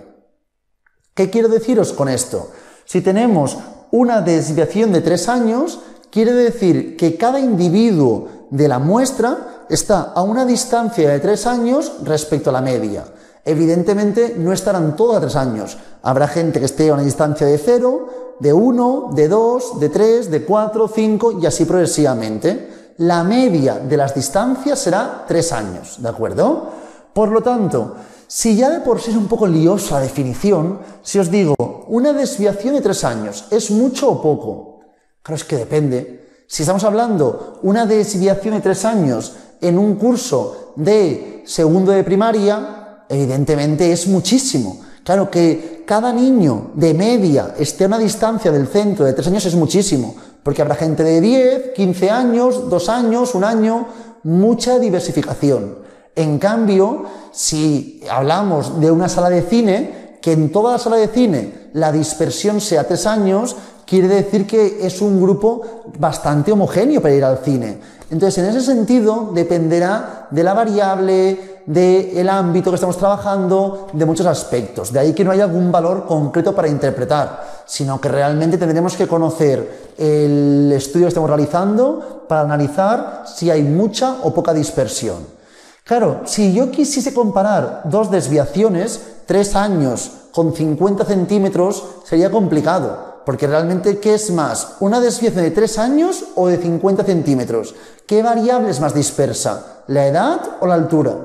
¿Qué quiero deciros con esto? Si tenemos una desviación de 3 años, quiere decir que cada individuo de la muestra está a una distancia de 3 años respecto a la media. Evidentemente no estarán todos a 3 años. Habrá gente que esté a una distancia de 0, de 1, de 2, de 3, de 4, 5 y así progresivamente. La media de las distancias será 3 años, ¿de acuerdo? Por lo tanto, si ya de por sí es un poco liosa la definición, si os digo, una desviación de 3 años, ¿es mucho o poco? Claro, es que depende. Si estamos hablando una desviación de 3 años en un curso de segundo de primaria, evidentemente es muchísimo. Claro que cada niño de media esté a una distancia del centro de 3 años es muchísimo, porque habrá gente de 10, 15 años, 2 años, 1 año, mucha diversificación. En cambio, si hablamos de una sala de cine, que en toda la sala de cine la dispersión sea 3 años, quiere decir que es un grupo bastante homogéneo para ir al cine. Entonces, en ese sentido, dependerá de la variable, del ámbito que estamos trabajando, de muchos aspectos. De ahí que no haya algún valor concreto para interpretar, sino que realmente tendremos que conocer el estudio que estamos realizando para analizar si hay mucha o poca dispersión. Claro, si yo quisiese comparar dos desviaciones, 3 años con 50 centímetros, sería complicado, porque realmente, ¿qué es más? ¿Una desviación de 3 años o de 50 centímetros? ¿Qué variable es más dispersa? ¿La edad o la altura?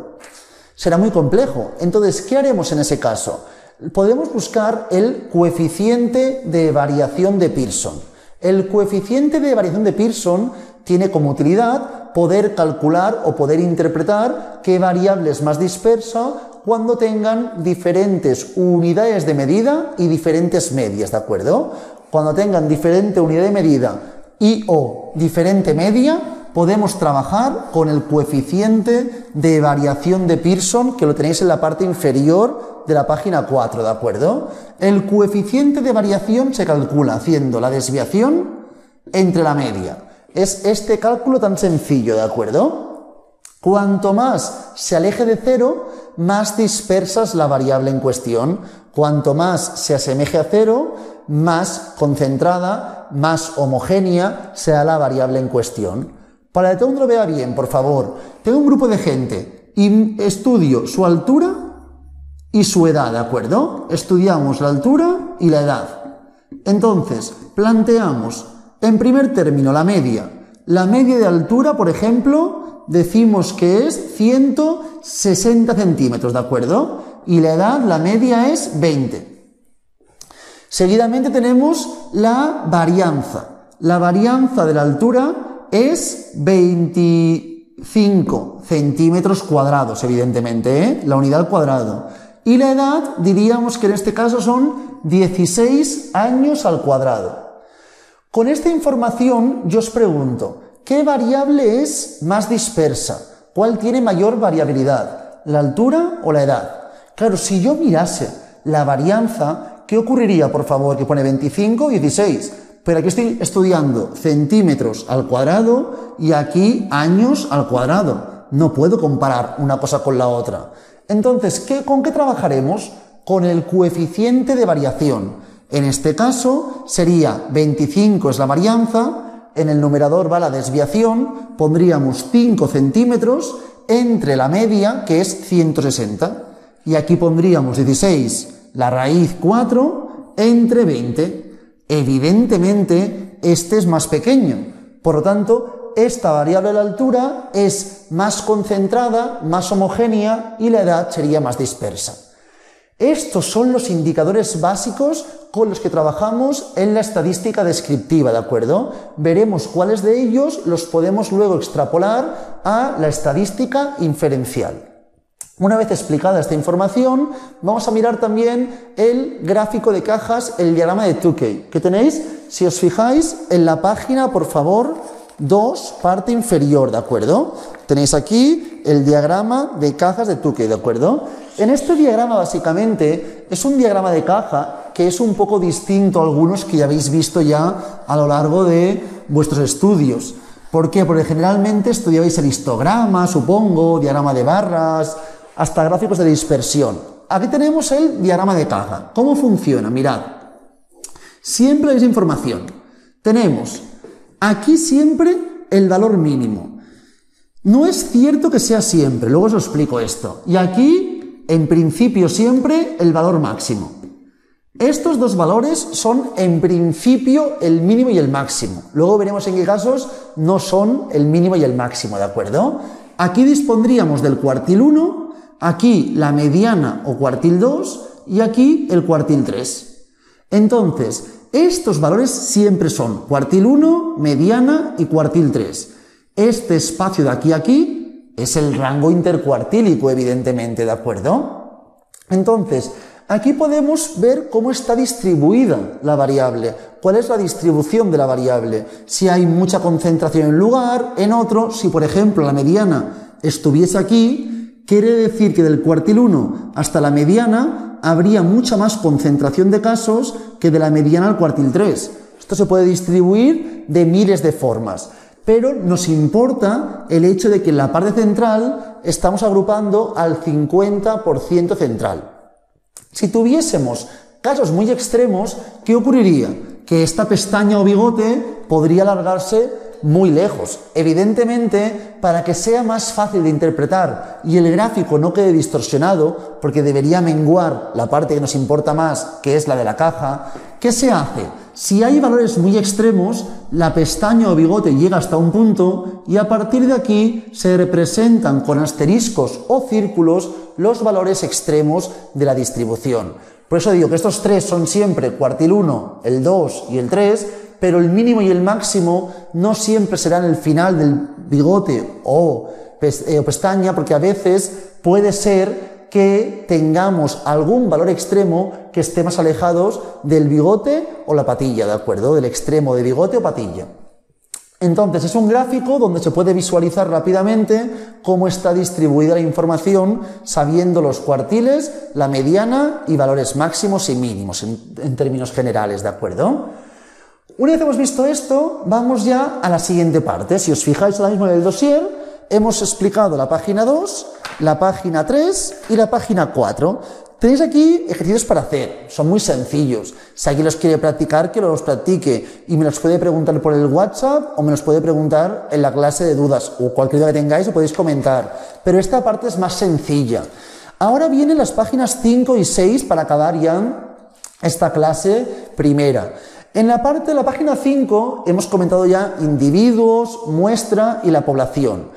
Será muy complejo. Entonces, ¿qué haremos en ese caso? Podemos buscar el coeficiente de variación de Pearson. El coeficiente de variación de Pearson tiene como utilidad poder calcular o poder interpretar qué variable es más dispersa cuando tengan diferentes unidades de medida y diferentes medias, ¿de acuerdo? Cuando tengan diferente unidad de medida y o diferente media, podemos trabajar con el coeficiente de variación de Pearson, que lo tenéis en la parte inferior de la página 4, ¿de acuerdo? El coeficiente de variación se calcula haciendo la desviación entre la media. Es este cálculo tan sencillo, ¿de acuerdo? Cuanto más se aleje de 0, más dispersa es la variable en cuestión. Cuanto más se asemeje a 0, más concentrada, más homogénea sea la variable en cuestión. Para que todo el mundo lo vea bien, por favor, tengo un grupo de gente y estudio su altura y su edad, ¿de acuerdo? Estudiamos la altura y la edad. Entonces, planteamos, en primer término, la media. La media de altura, por ejemplo, decimos que es 160 centímetros, ¿de acuerdo? Y la edad, la media es 20. Seguidamente tenemos la varianza. La varianza de la altura es 25 centímetros cuadrados, evidentemente, ¿eh? La unidad al cuadrado. Y la edad, diríamos que en este caso son 16 años al cuadrado. Con esta información yo os pregunto, ¿qué variable es más dispersa? ¿Cuál tiene mayor variabilidad? ¿La altura o la edad? Claro, si yo mirase la varianza, ¿qué ocurriría, por favor? Que pone 25, 16. Pero aquí estoy estudiando centímetros al cuadrado y aquí años al cuadrado. No puedo comparar una cosa con la otra. Entonces, ¿con qué trabajaremos? Con el coeficiente de variación. En este caso sería 25 es la varianza, en el numerador va la desviación, pondríamos 5 centímetros entre la media, que es 160. Y aquí pondríamos 16, la raíz 4, entre 20. Evidentemente, este es más pequeño. Por lo tanto, esta variable de la altura es más concentrada, más homogénea y la edad sería más dispersa. Estos son los indicadores básicos con los que trabajamos en la estadística descriptiva, ¿de acuerdo? Veremos cuáles de ellos los podemos luego extrapolar a la estadística inferencial. Una vez explicada esta información, vamos a mirar también el gráfico de cajas, el diagrama de Tukey, que tenéis, si os fijáis, en la página, por favor, 2, parte inferior, ¿de acuerdo? Tenéis aquí el diagrama de cajas de Tukey, ¿de acuerdo? En este diagrama, básicamente, es un diagrama de caja que es un poco distinto a algunos que ya habéis visto ya a lo largo de vuestros estudios. ¿Por qué? Porque generalmente estudiabais el histograma, supongo, diagrama de barras, hasta gráficos de dispersión. Aquí tenemos el diagrama de caja. ¿Cómo funciona? Mirad. Siempre hay información. Tenemos aquí siempre el valor mínimo. No es cierto que sea siempre, luego os lo explico esto. Y aquí, en principio, siempre el valor máximo. Estos dos valores son, en principio, el mínimo y el máximo. Luego veremos en qué casos no son el mínimo y el máximo, ¿de acuerdo? Aquí dispondríamos del cuartil 1, aquí la mediana o cuartil 2 y aquí el cuartil 3. Entonces, estos valores siempre son cuartil 1, mediana y cuartil 3. Este espacio de aquí a aquí es el rango intercuartílico, evidentemente, ¿de acuerdo? Entonces, aquí podemos ver cómo está distribuida la variable, cuál es la distribución de la variable, si hay mucha concentración en un lugar, en otro, si por ejemplo la mediana estuviese aquí, quiere decir que del cuartil 1 hasta la mediana habría mucha más concentración de casos que de la mediana al cuartil 3. Esto se puede distribuir de miles de formas, pero nos importa el hecho de que en la parte central estamos agrupando al 50% central. Si tuviésemos casos muy extremos, ¿qué ocurriría? Que esta pestaña o bigote podría alargarse muy lejos. Evidentemente, para que sea más fácil de interpretar y el gráfico no quede distorsionado, porque debería menguar la parte que nos importa más, que es la de la caja, ¿qué se hace? Si hay valores muy extremos, la pestaña o bigote llega hasta un punto y a partir de aquí se representan con asteriscos o círculos los valores extremos de la distribución. Por eso digo que estos tres son siempre cuartil 1, el 2 y el 3, pero el mínimo y el máximo no siempre serán el final del bigote o pestaña, porque a veces puede ser que tengamos algún valor extremo que esté más alejados del bigote o la patilla, ¿de acuerdo? Del extremo de bigote o patilla. Entonces, es un gráfico donde se puede visualizar rápidamente cómo está distribuida la información sabiendo los cuartiles, la mediana y valores máximos y mínimos en términos generales, ¿de acuerdo? Una vez hemos visto esto, vamos ya a la siguiente parte. Si os fijáis ahora mismo en el dossier, hemos explicado la página 2, la página 3 y la página 4. Tenéis aquí ejercicios para hacer, son muy sencillos. Si alguien los quiere practicar, que los practique y me los puede preguntar por el WhatsApp o me los puede preguntar en la clase de dudas o cualquier duda que tengáis lo podéis comentar. Pero esta parte es más sencilla. Ahora vienen las páginas 5 y 6 para acabar ya esta clase primera. En la parte de la página 5 hemos comentado ya individuos, muestra y la población.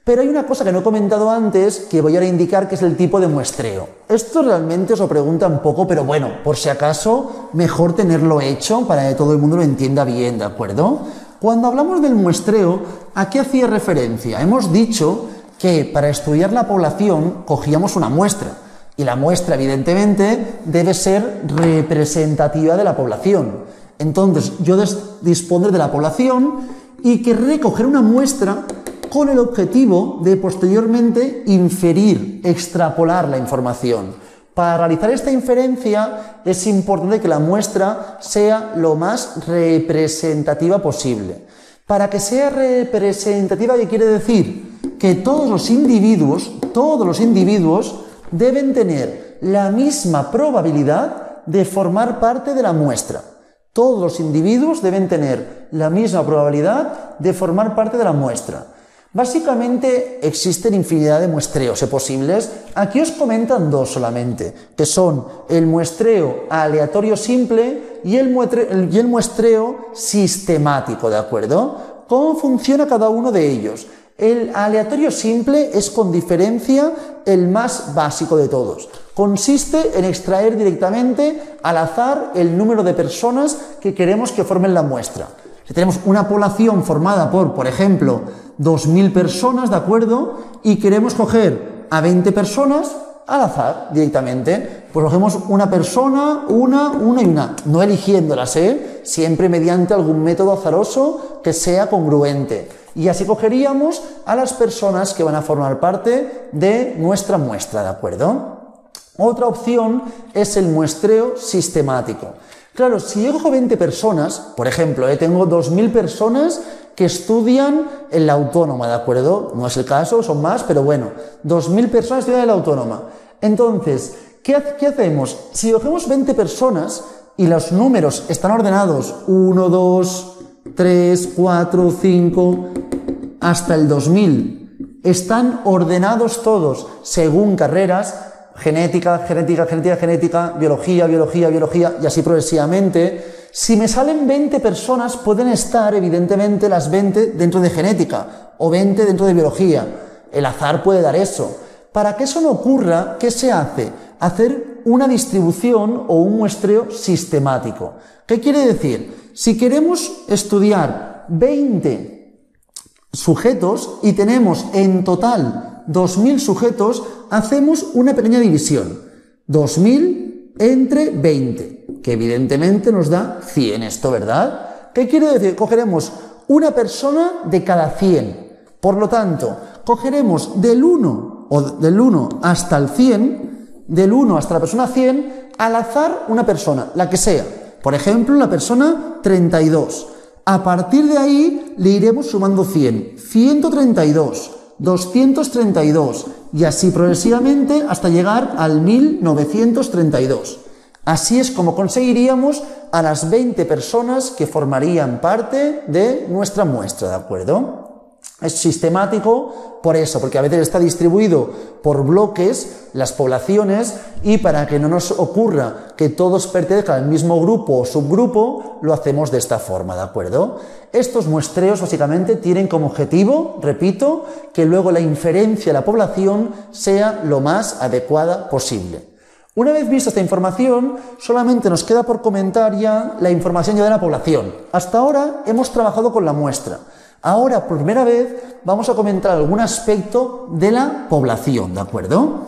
Pero hay una cosa que no he comentado antes que voy a indicar que es el tipo de muestreo. Esto realmente os lo preguntan poco, pero bueno, por si acaso, mejor tenerlo hecho para que todo el mundo lo entienda bien, ¿de acuerdo? Cuando hablamos del muestreo, ¿a qué hacía referencia? Hemos dicho que para estudiar la población cogíamos una muestra. Y la muestra, evidentemente, debe ser representativa de la población. Entonces, yo disponer de la población y querré coger una muestra con el objetivo de posteriormente inferir, extrapolar la información. Para realizar esta inferencia es importante que la muestra sea lo más representativa posible. Para que sea representativa, ¿qué quiere decir? Que todos los individuos deben tener la misma probabilidad de formar parte de la muestra. Todos los individuos deben tener la misma probabilidad de formar parte de la muestra. Básicamente existen infinidad de muestreos posibles. Aquí os comentan dos solamente, que son el muestreo aleatorio simple y el muestreo sistemático, ¿de acuerdo? ¿Cómo funciona cada uno de ellos? El aleatorio simple es con diferencia el más básico de todos. Consiste en extraer directamente al azar el número de personas que queremos que formen la muestra. Si tenemos una población formada por ejemplo, 2.000 personas, ¿de acuerdo? Y queremos coger a 20 personas al azar directamente. Pues cogemos una persona, una y una, no eligiéndolas, siempre mediante algún método azaroso que sea congruente. Y así cogeríamos a las personas que van a formar parte de nuestra muestra, ¿de acuerdo? Otra opción es el muestreo sistemático. Claro, si yo cojo 20 personas, por ejemplo, tengo 2.000 personas que estudian en la autónoma, ¿de acuerdo? No es el caso, son más, pero bueno, 2.000 personas estudian en la autónoma. Entonces, ¿qué hacemos? Si cogemos 20 personas y los números están ordenados 1, 2, 3, 4, 5, hasta el 2000, están ordenados todos según carreras, genética, biología, y así progresivamente. Si me salen 20 personas, pueden estar evidentemente las 20 dentro de genética o 20 dentro de biología. El azar puede dar eso. Para que eso no ocurra, ¿qué se hace? Hacer una distribución o un muestreo sistemático. ¿Qué quiere decir? Si queremos estudiar 20 sujetos y tenemos en total 2.000 sujetos, hacemos una pequeña división. 2.000 entre 20, que evidentemente nos da 100 esto, ¿verdad? ¿Qué quiere decir? Cogeremos una persona de cada 100. Por lo tanto, cogeremos del 1 hasta el 100, del 1 hasta la persona 100, al azar una persona, la que sea. Por ejemplo, la persona 32. A partir de ahí le iremos sumando 100, 132, 232 y así progresivamente hasta llegar al 1932. Así es como conseguiríamos a las 20 personas que formarían parte de nuestra muestra, ¿de acuerdo? Es sistemático por eso, porque a veces está distribuido por bloques las poblaciones y para que no nos ocurra que todos pertenezcan al mismo grupo o subgrupo, lo hacemos de esta forma, ¿de acuerdo? Estos muestreos básicamente tienen como objetivo, repito, que luego la inferencia de la población sea lo más adecuada posible. Una vez vista esta información, solamente nos queda por comentar ya la información de la población. Hasta ahora hemos trabajado con la muestra. Ahora, por primera vez, vamos a comentar algún aspecto de la población, ¿de acuerdo?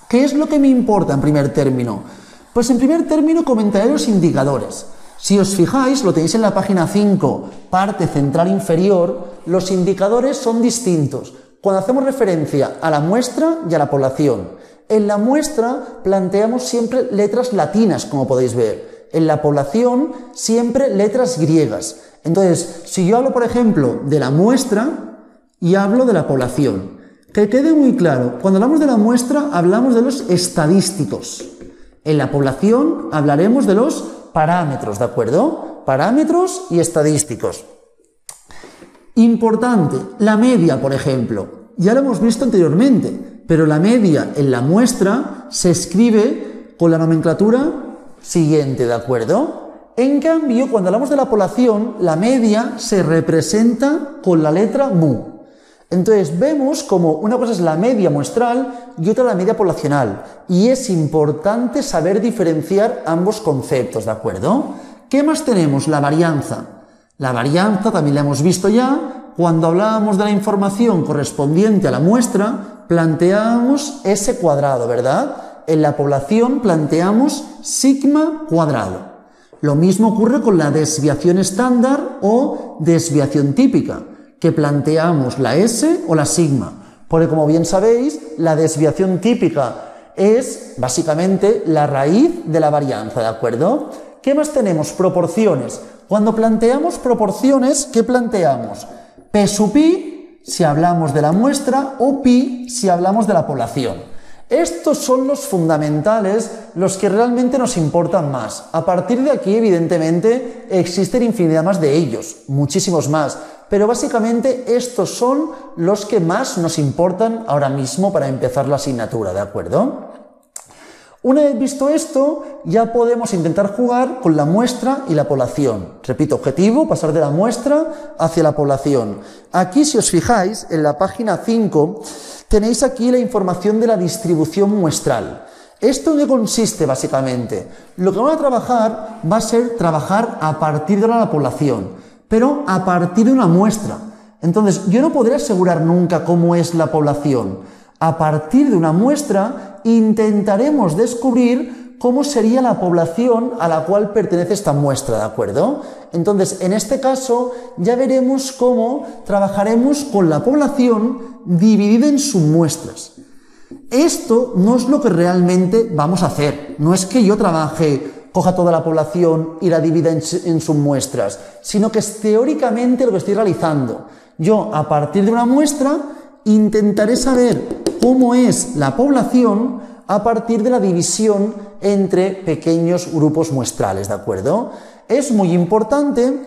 ¿Qué es lo que me importa en primer término? Pues en primer término comentaré los indicadores. Si os fijáis, lo tenéis en la página 5, parte central inferior, los indicadores son distintos cuando hacemos referencia a la muestra y a la población. En la muestra planteamos siempre letras latinas, como podéis ver. En la población, siempre letras griegas. Entonces, si yo hablo, por ejemplo, de la muestra y hablo de la población, que quede muy claro, cuando hablamos de la muestra, hablamos de los estadísticos. En la población hablaremos de los parámetros, ¿de acuerdo? Parámetros y estadísticos. Importante, la media, por ejemplo. Ya lo hemos visto anteriormente, pero la media en la muestra se escribe con la nomenclatura siguiente, ¿de acuerdo? En cambio, cuando hablamos de la población, la media se representa con la letra mu. Entonces vemos como una cosa es la media muestral y otra la media poblacional. Y es importante saber diferenciar ambos conceptos, ¿de acuerdo? ¿Qué más tenemos? La varianza. La varianza también la hemos visto ya. Cuando hablábamos de la información correspondiente a la muestra, planteábamos S cuadrado, ¿verdad? En la población planteamos sigma cuadrado. Lo mismo ocurre con la desviación estándar o desviación típica, que planteamos la S o la sigma, porque como bien sabéis, la desviación típica es básicamente la raíz de la varianza, ¿de acuerdo? ¿Qué más tenemos? Proporciones. Cuando planteamos proporciones, ¿qué planteamos? P sub pi si hablamos de la muestra o pi si hablamos de la población. Estos son los fundamentales, los que realmente nos importan más. A partir de aquí, evidentemente, existen infinidad más de ellos, muchísimos más, pero básicamente estos son los que más nos importan ahora mismo para empezar la asignatura, ¿de acuerdo? Una vez visto esto, ya podemos intentar jugar con la muestra y la población. Repito, objetivo, pasar de la muestra hacia la población. Aquí, si os fijáis, en la página 5, tenéis aquí la información de la distribución muestral. ¿Esto en qué consiste básicamente? Lo que vamos a trabajar va a ser trabajar a partir de la población, pero a partir de una muestra. Entonces, yo no podré asegurar nunca cómo es la población. A partir de una muestra intentaremos descubrir cómo sería la población a la cual pertenece esta muestra, ¿de acuerdo? Entonces, en este caso, ya veremos cómo trabajaremos con la población dividida en submuestras. Esto no es lo que realmente vamos a hacer. No es que yo coja toda la población y la divida en submuestras, sino que es teóricamente lo que estoy realizando. Yo, a partir de una muestra, intentaré saber cómo es la población a partir de la división entre pequeños grupos muestrales, ¿de acuerdo? Es muy importante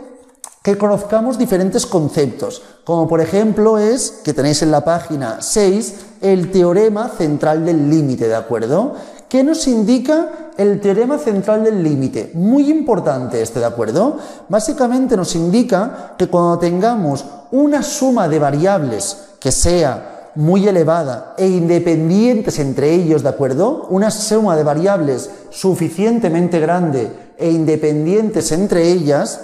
que conozcamos diferentes conceptos, como por ejemplo es, que tenéis en la página 6, el teorema central del límite, ¿de acuerdo? ¿Qué nos indica el teorema central del límite? Muy importante este, ¿de acuerdo? Básicamente nos indica que cuando tengamos una suma de variables que sea muy elevada e independientes entre ellos, ¿de acuerdo? Una suma de variables suficientemente grande e independientes entre ellas,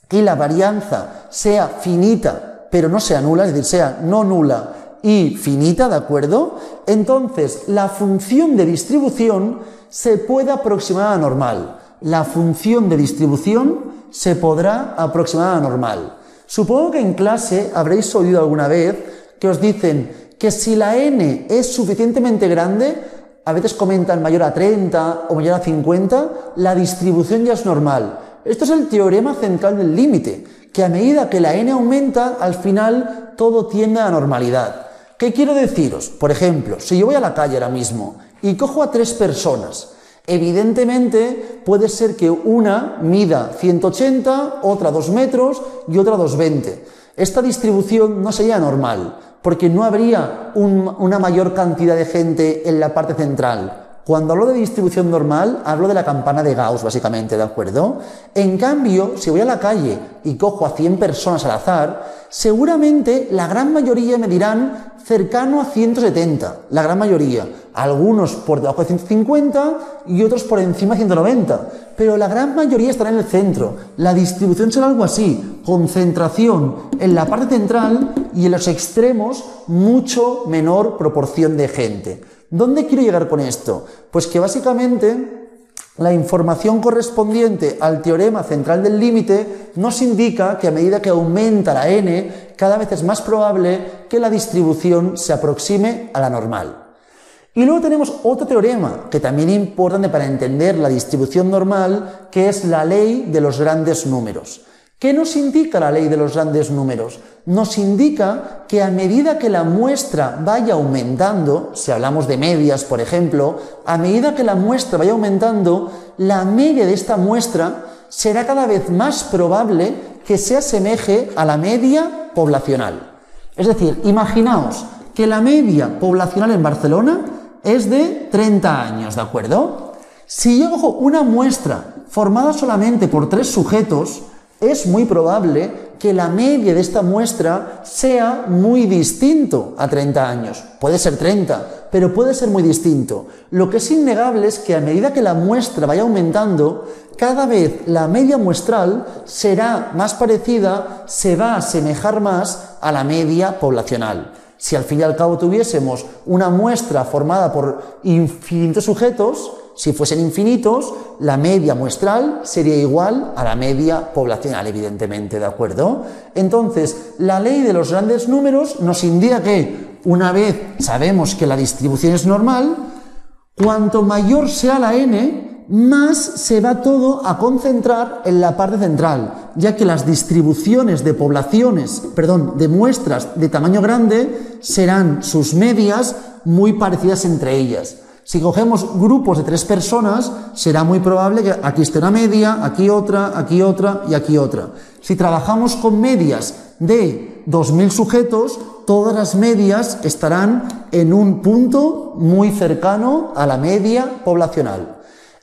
y la varianza sea finita, pero no sea nula, es decir, sea no nula y finita, ¿de acuerdo? Entonces, la función de distribución se puede aproximar a la normal. La función de distribución se podrá aproximar a la normal. Supongo que en clase habréis oído alguna vez que os dicen que si la n es suficientemente grande, a veces comentan mayor a 30 o mayor a 50, la distribución ya es normal. Esto es el teorema central del límite, que a medida que la n aumenta, al final todo tiende a la normalidad. ¿Qué quiero deciros? Por ejemplo, si yo voy a la calle ahora mismo y cojo a 3 personas, evidentemente puede ser que una mida 180, otra 2 metros y otra 2,20. Esta distribución no sería normal, porque no habría una mayor cantidad de gente en la parte central. Cuando hablo de distribución normal, hablo de la campana de Gauss, básicamente, ¿de acuerdo? En cambio, si voy a la calle y cojo a 100 personas al azar, seguramente la gran mayoría me dirán cercano a 170, la gran mayoría. Algunos por debajo de 150 y otros por encima de 190, pero la gran mayoría estará en el centro. La distribución será algo así, concentración en la parte central y en los extremos mucho menor proporción de gente. ¿Dónde quiero llegar con esto? Pues que básicamente la información correspondiente al teorema central del límite nos indica que a medida que aumenta la n, cada vez es más probable que la distribución se aproxime a la normal. Y luego tenemos otro teorema que también es importante para entender la distribución normal, que es la ley de los grandes números. ¿Qué nos indica la ley de los grandes números? Nos indica que a medida que la muestra vaya aumentando, si hablamos de medias, por ejemplo, a medida que la muestra vaya aumentando, la media de esta muestra será cada vez más probable que se asemeje a la media poblacional. Es decir, imaginaos que la media poblacional en Barcelona es de 30 años, ¿de acuerdo? Si yo cojo una muestra formada solamente por 3 sujetos, es muy probable que la media de esta muestra sea muy distinto a 30 años. Puede ser 30, pero puede ser muy distinto. Lo que es innegable es que a medida que la muestra vaya aumentando, cada vez la media muestral será más parecida, se va a asemejar más a la media poblacional. Si al fin y al cabo tuviésemos una muestra formada por infinitos sujetos, si fuesen infinitos, la media muestral sería igual a la media poblacional, evidentemente, ¿de acuerdo? Entonces, la ley de los grandes números nos indica que, una vez sabemos que la distribución es normal, cuanto mayor sea la n, más se va todo a concentrar en la parte central, ya que las distribuciones de de muestras de tamaño grande serán sus medias muy parecidas entre ellas. Si cogemos grupos de 3 personas, será muy probable que aquí esté una media, aquí otra y aquí otra. Si trabajamos con medias de 2000 sujetos, todas las medias estarán en un punto muy cercano a la media poblacional.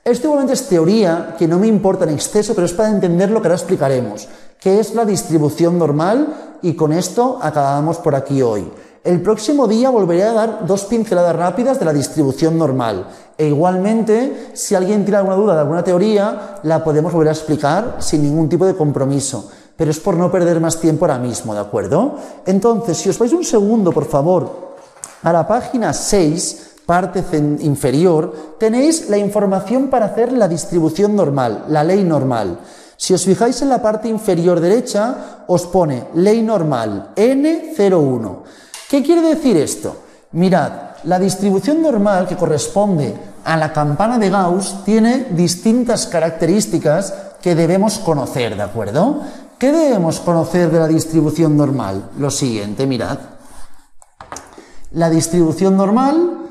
Esto igualmente es teoría que no me importa en exceso, pero es para entender lo que ahora explicaremos, que es la distribución normal, y con esto acabamos por aquí hoy. El próximo día volveré a dar 2 pinceladas rápidas de la distribución normal. E igualmente, si alguien tiene alguna duda de alguna teoría, la podemos volver a explicar sin ningún tipo de compromiso. Pero es por no perder más tiempo ahora mismo, ¿de acuerdo? Entonces, si os vais un segundo, por favor, a la página 6, parte inferior, tenéis la información para hacer la distribución normal, la ley normal. Si os fijáis en la parte inferior derecha, os pone ley normal N01. ¿Qué quiere decir esto? Mirad, la distribución normal que corresponde a la campana de Gauss tiene distintas características que debemos conocer, ¿de acuerdo? ¿Qué debemos conocer de la distribución normal? Lo siguiente, mirad. La distribución normal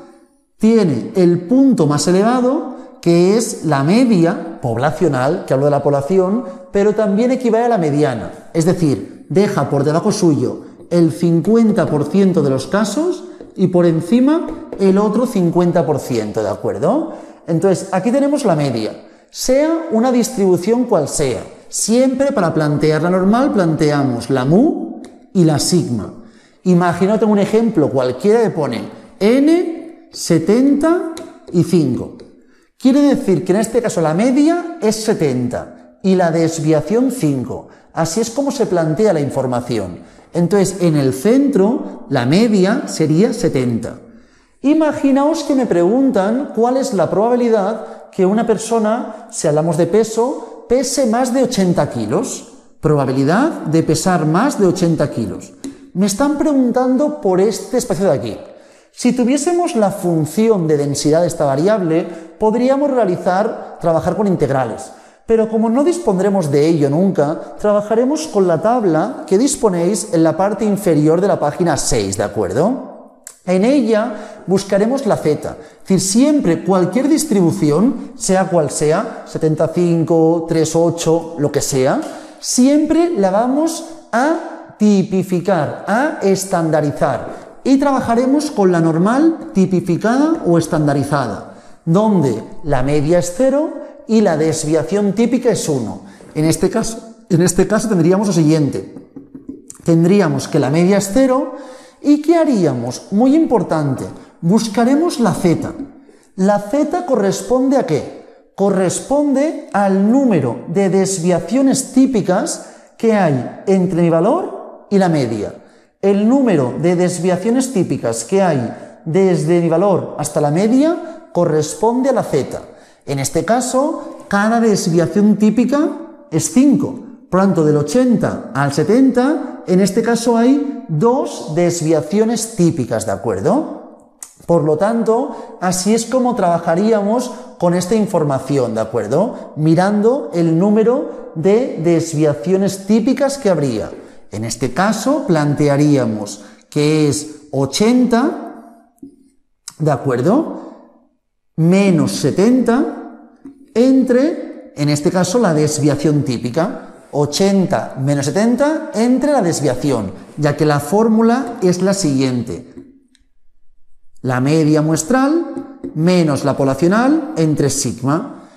tiene el punto más elevado, que es la media poblacional, que hablo de la población, pero también equivale a la mediana. Es decir, deja por debajo suyo el 50% de los casos y por encima el otro 50%, ¿de acuerdo? Entonces, aquí tenemos la media, sea una distribución cual sea. Siempre para plantear la normal planteamos la mu y la sigma. Imagínate un ejemplo cualquiera que pone n 75. Quiere decir que en este caso la media es 70 y la desviación 5. Así es como se plantea la información. Entonces, en el centro, la media sería 70. Imaginaos que me preguntan cuál es la probabilidad que una persona, si hablamos de peso, pese más de 80 kilos. Probabilidad de pesar más de 80 kilos. Me están preguntando por este espacio de aquí. Si tuviésemos la función de densidad de esta variable, podríamos trabajar con integrales. Pero como no dispondremos de ello nunca, trabajaremos con la tabla que disponéis en la parte inferior de la página 6, ¿de acuerdo? En ella buscaremos la z, es decir, siempre cualquier distribución, sea cual sea, 75, 38, lo que sea, siempre la vamos a tipificar, a estandarizar, y trabajaremos con la normal tipificada o estandarizada, donde la media es 0, y la desviación típica es 1. En este caso tendríamos lo siguiente. Tendríamos que la media es 0 y ¿qué haríamos? Muy importante, buscaremos la z. ¿La z corresponde a qué? Corresponde al número de desviaciones típicas que hay entre mi valor y la media. El número de desviaciones típicas que hay desde mi valor hasta la media corresponde a la z. En este caso, cada desviación típica es 5. Por lo tanto, del 80 al 70, en este caso hay 2 desviaciones típicas, ¿de acuerdo? Por lo tanto, así es como trabajaríamos con esta información, ¿de acuerdo? Mirando el número de desviaciones típicas que habría. En este caso, plantearíamos que es 80, ¿de acuerdo? Menos 70 entre, en este caso, la desviación típica. 80 menos 70 entre la desviación, ya que la fórmula es la siguiente. La media muestral menos la poblacional entre sigma.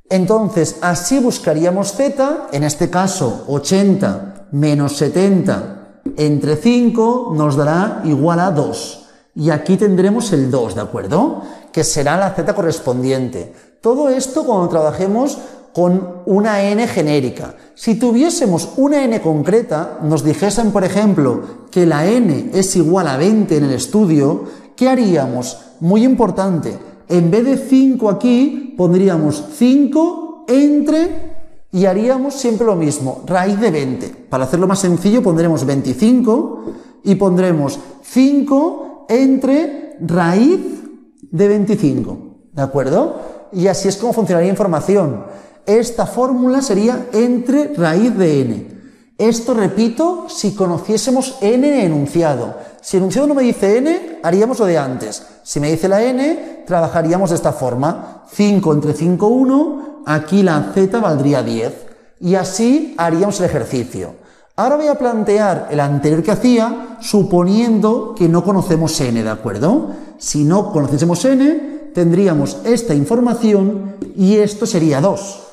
Entonces, así buscaríamos z, en este caso 80 menos 70 entre 5 nos dará igual a 2. Y aquí tendremos el 2, ¿de acuerdo? Que será la z correspondiente. Todo esto cuando trabajemos con una n genérica. Si tuviésemos una n concreta, nos dijesen, por ejemplo, que la n es igual a 20 en el estudio, ¿qué haríamos? Muy importante, en vez de 5 aquí, pondríamos 5 entre y haríamos siempre lo mismo, raíz de 20. Para hacerlo más sencillo pondremos 25 y pondremos 5 entre raíz de 25, ¿de acuerdo? Y así es como funcionaría información. Esta fórmula sería entre raíz de n. Esto, repito, si conociésemos n en enunciado. Si el enunciado no me dice n, haríamos lo de antes. Si me dice la n, trabajaríamos de esta forma. 5 entre 5, 1, aquí la z valdría 10. Y así haríamos el ejercicio. Ahora voy a plantear el anterior que hacía, suponiendo que no conocemos n, ¿de acuerdo? Si no conociésemos n, tendríamos esta información y esto sería 2.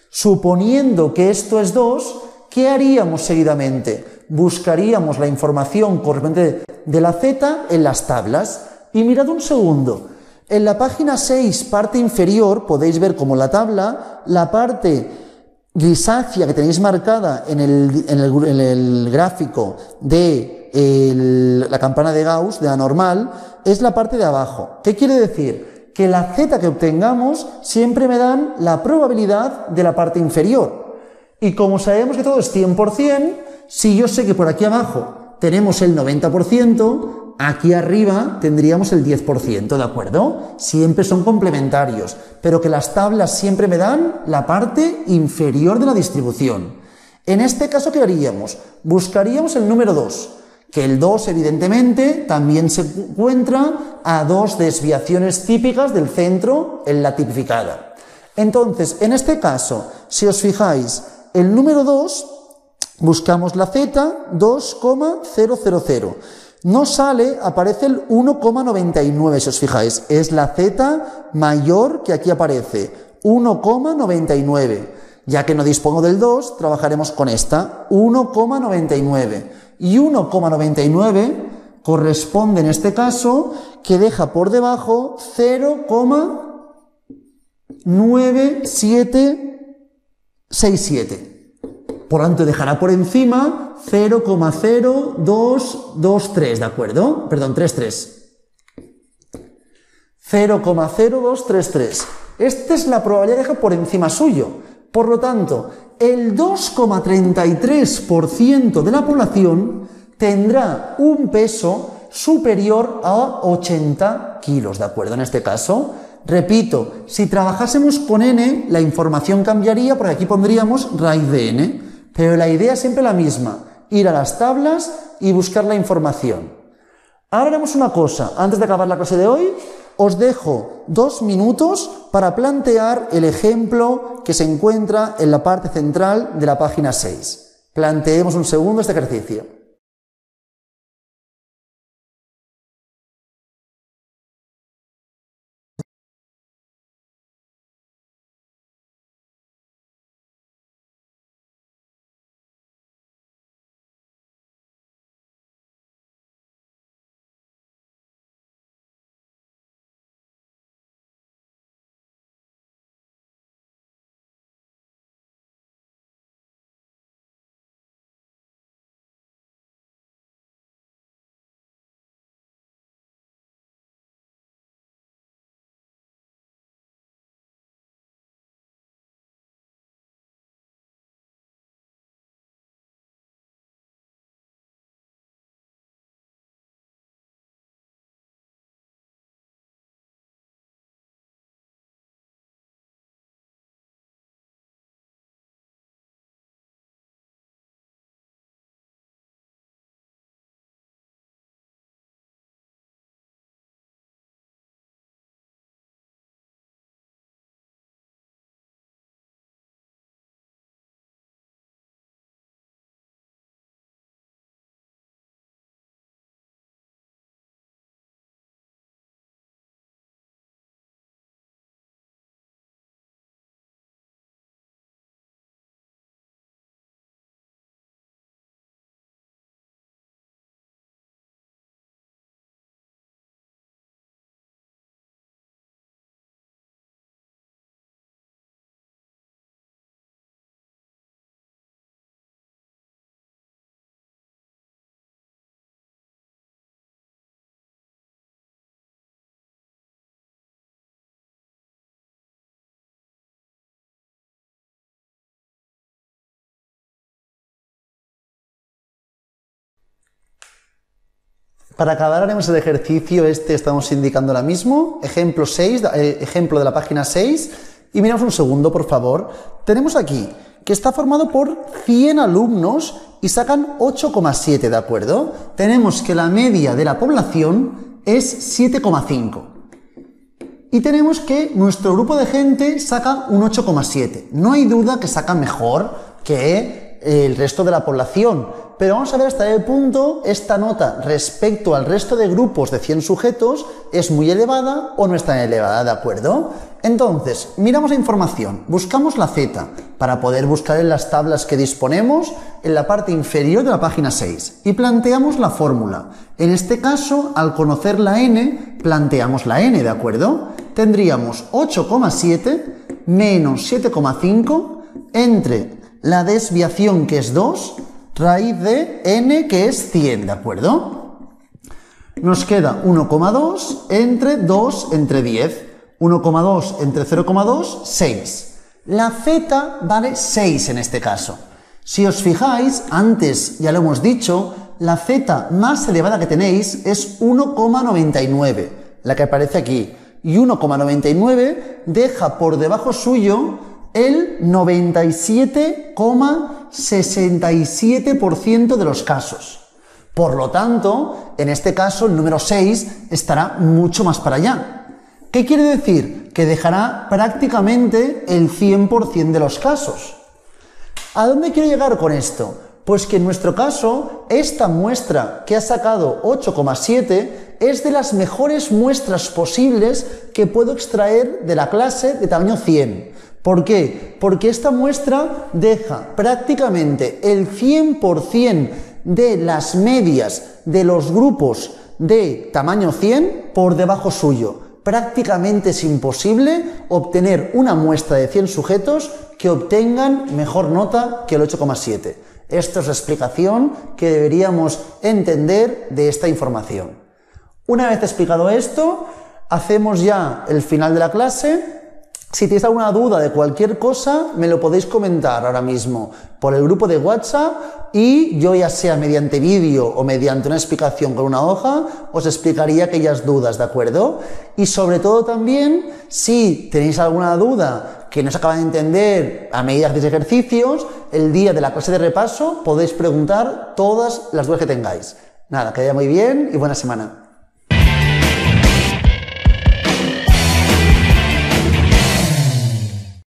Suponiendo que esto es 2, ¿qué haríamos seguidamente? Buscaríamos la información correspondiente de la z en las tablas. Y mirad un segundo, en la página 6, parte inferior, podéis ver como la tabla, la parte grisácea que tenéis marcada en el gráfico de la campana de Gauss, de la normal, es la parte de abajo. ¿Qué quiere decir? Que la z que obtengamos siempre me dan la probabilidad de la parte inferior. Y como sabemos que todo es 100%, si yo sé que por aquí abajo tenemos el 90%, aquí arriba tendríamos el 10%, ¿de acuerdo? Siempre son complementarios, pero que las tablas siempre me dan la parte inferior de la distribución. En este caso, ¿qué haríamos? Buscaríamos el número 2. Que el 2, evidentemente, también se encuentra a 2 desviaciones típicas del centro en la tipificada. Entonces, en este caso, si os fijáis, el número 2, buscamos la z, 2,000. No sale, aparece el 1,99, si os fijáis. Es la z mayor que aquí aparece, 1,99. Ya que no dispongo del 2, trabajaremos con esta, 1,99. Y 1,99 corresponde en este caso que deja por debajo 0,9767. Por tanto, dejará por encima 0,0223, ¿de acuerdo? Perdón, 33. 0,0233. Esta es la probabilidad de dejar por encima suyo. Por lo tanto, el 2,33% de la población tendrá un peso superior a 80 kilos, ¿de acuerdo? En este caso, repito, si trabajásemos con n, la información cambiaría porque aquí pondríamos raíz de n, pero la idea es siempre la misma, ir a las tablas y buscar la información. Ahora haremos una cosa, antes de acabar la clase de hoy, os dejo 2 minutos para plantear el ejemplo que se encuentra en la parte central de la página 6. Planteemos un segundo este ejercicio. Para acabar haremos el ejercicio estamos indicando ahora mismo, ejemplo 6, ejemplo de la página 6, y miramos un segundo, por favor. Tenemos aquí que está formado por 100 alumnos y sacan 8,7, ¿de acuerdo? Tenemos que la media de la población es 7,5. Y tenemos que nuestro grupo de gente saca un 8,7. No hay duda que saca mejor que el resto de la población, pero vamos a ver hasta qué punto esta nota respecto al resto de grupos de 100 sujetos es muy elevada o no es tan elevada, ¿de acuerdo? Entonces, miramos la información, buscamos la Z para poder buscar en las tablas que disponemos en la parte inferior de la página 6 y planteamos la fórmula. En este caso, al conocer la n, planteamos la n, ¿de acuerdo? Tendríamos 8,7 menos 7,5 entre la desviación, que es 2, raíz de n, que es 100, ¿de acuerdo? Nos queda 1,2 entre 2 entre 10. 1,2 entre 0,2, 6. La z vale 6 en este caso. Si os fijáis, antes ya lo hemos dicho, la z más elevada que tenéis es 1,99, la que aparece aquí. Y 1,99 deja por debajo suyo el 97,67% de los casos. Por lo tanto, en este caso, el número 6 estará mucho más para allá. ¿Qué quiere decir? Que dejará prácticamente el 100% de los casos. ¿A dónde quiero llegar con esto? Pues que en nuestro caso, esta muestra que ha sacado 8,7 es de las mejores muestras posibles que puedo extraer de la clase de tamaño 100. ¿Por qué? Porque esta muestra deja prácticamente el 100% de las medias de los grupos de tamaño 100 por debajo suyo. Prácticamente es imposible obtener una muestra de 100 sujetos que obtengan mejor nota que el 8,7. Esta es la explicación que deberíamos entender de esta información. Una vez explicado esto, hacemos ya el final de la clase. Si tenéis alguna duda de cualquier cosa, me lo podéis comentar ahora mismo por el grupo de WhatsApp y yo, ya sea mediante vídeo o mediante una explicación con una hoja, os explicaría aquellas dudas, ¿de acuerdo? Y sobre todo también, si tenéis alguna duda que no se acaba de entender a medida que hacéis ejercicios, el día de la clase de repaso podéis preguntar todas las dudas que tengáis. Nada, que vaya muy bien y buena semana.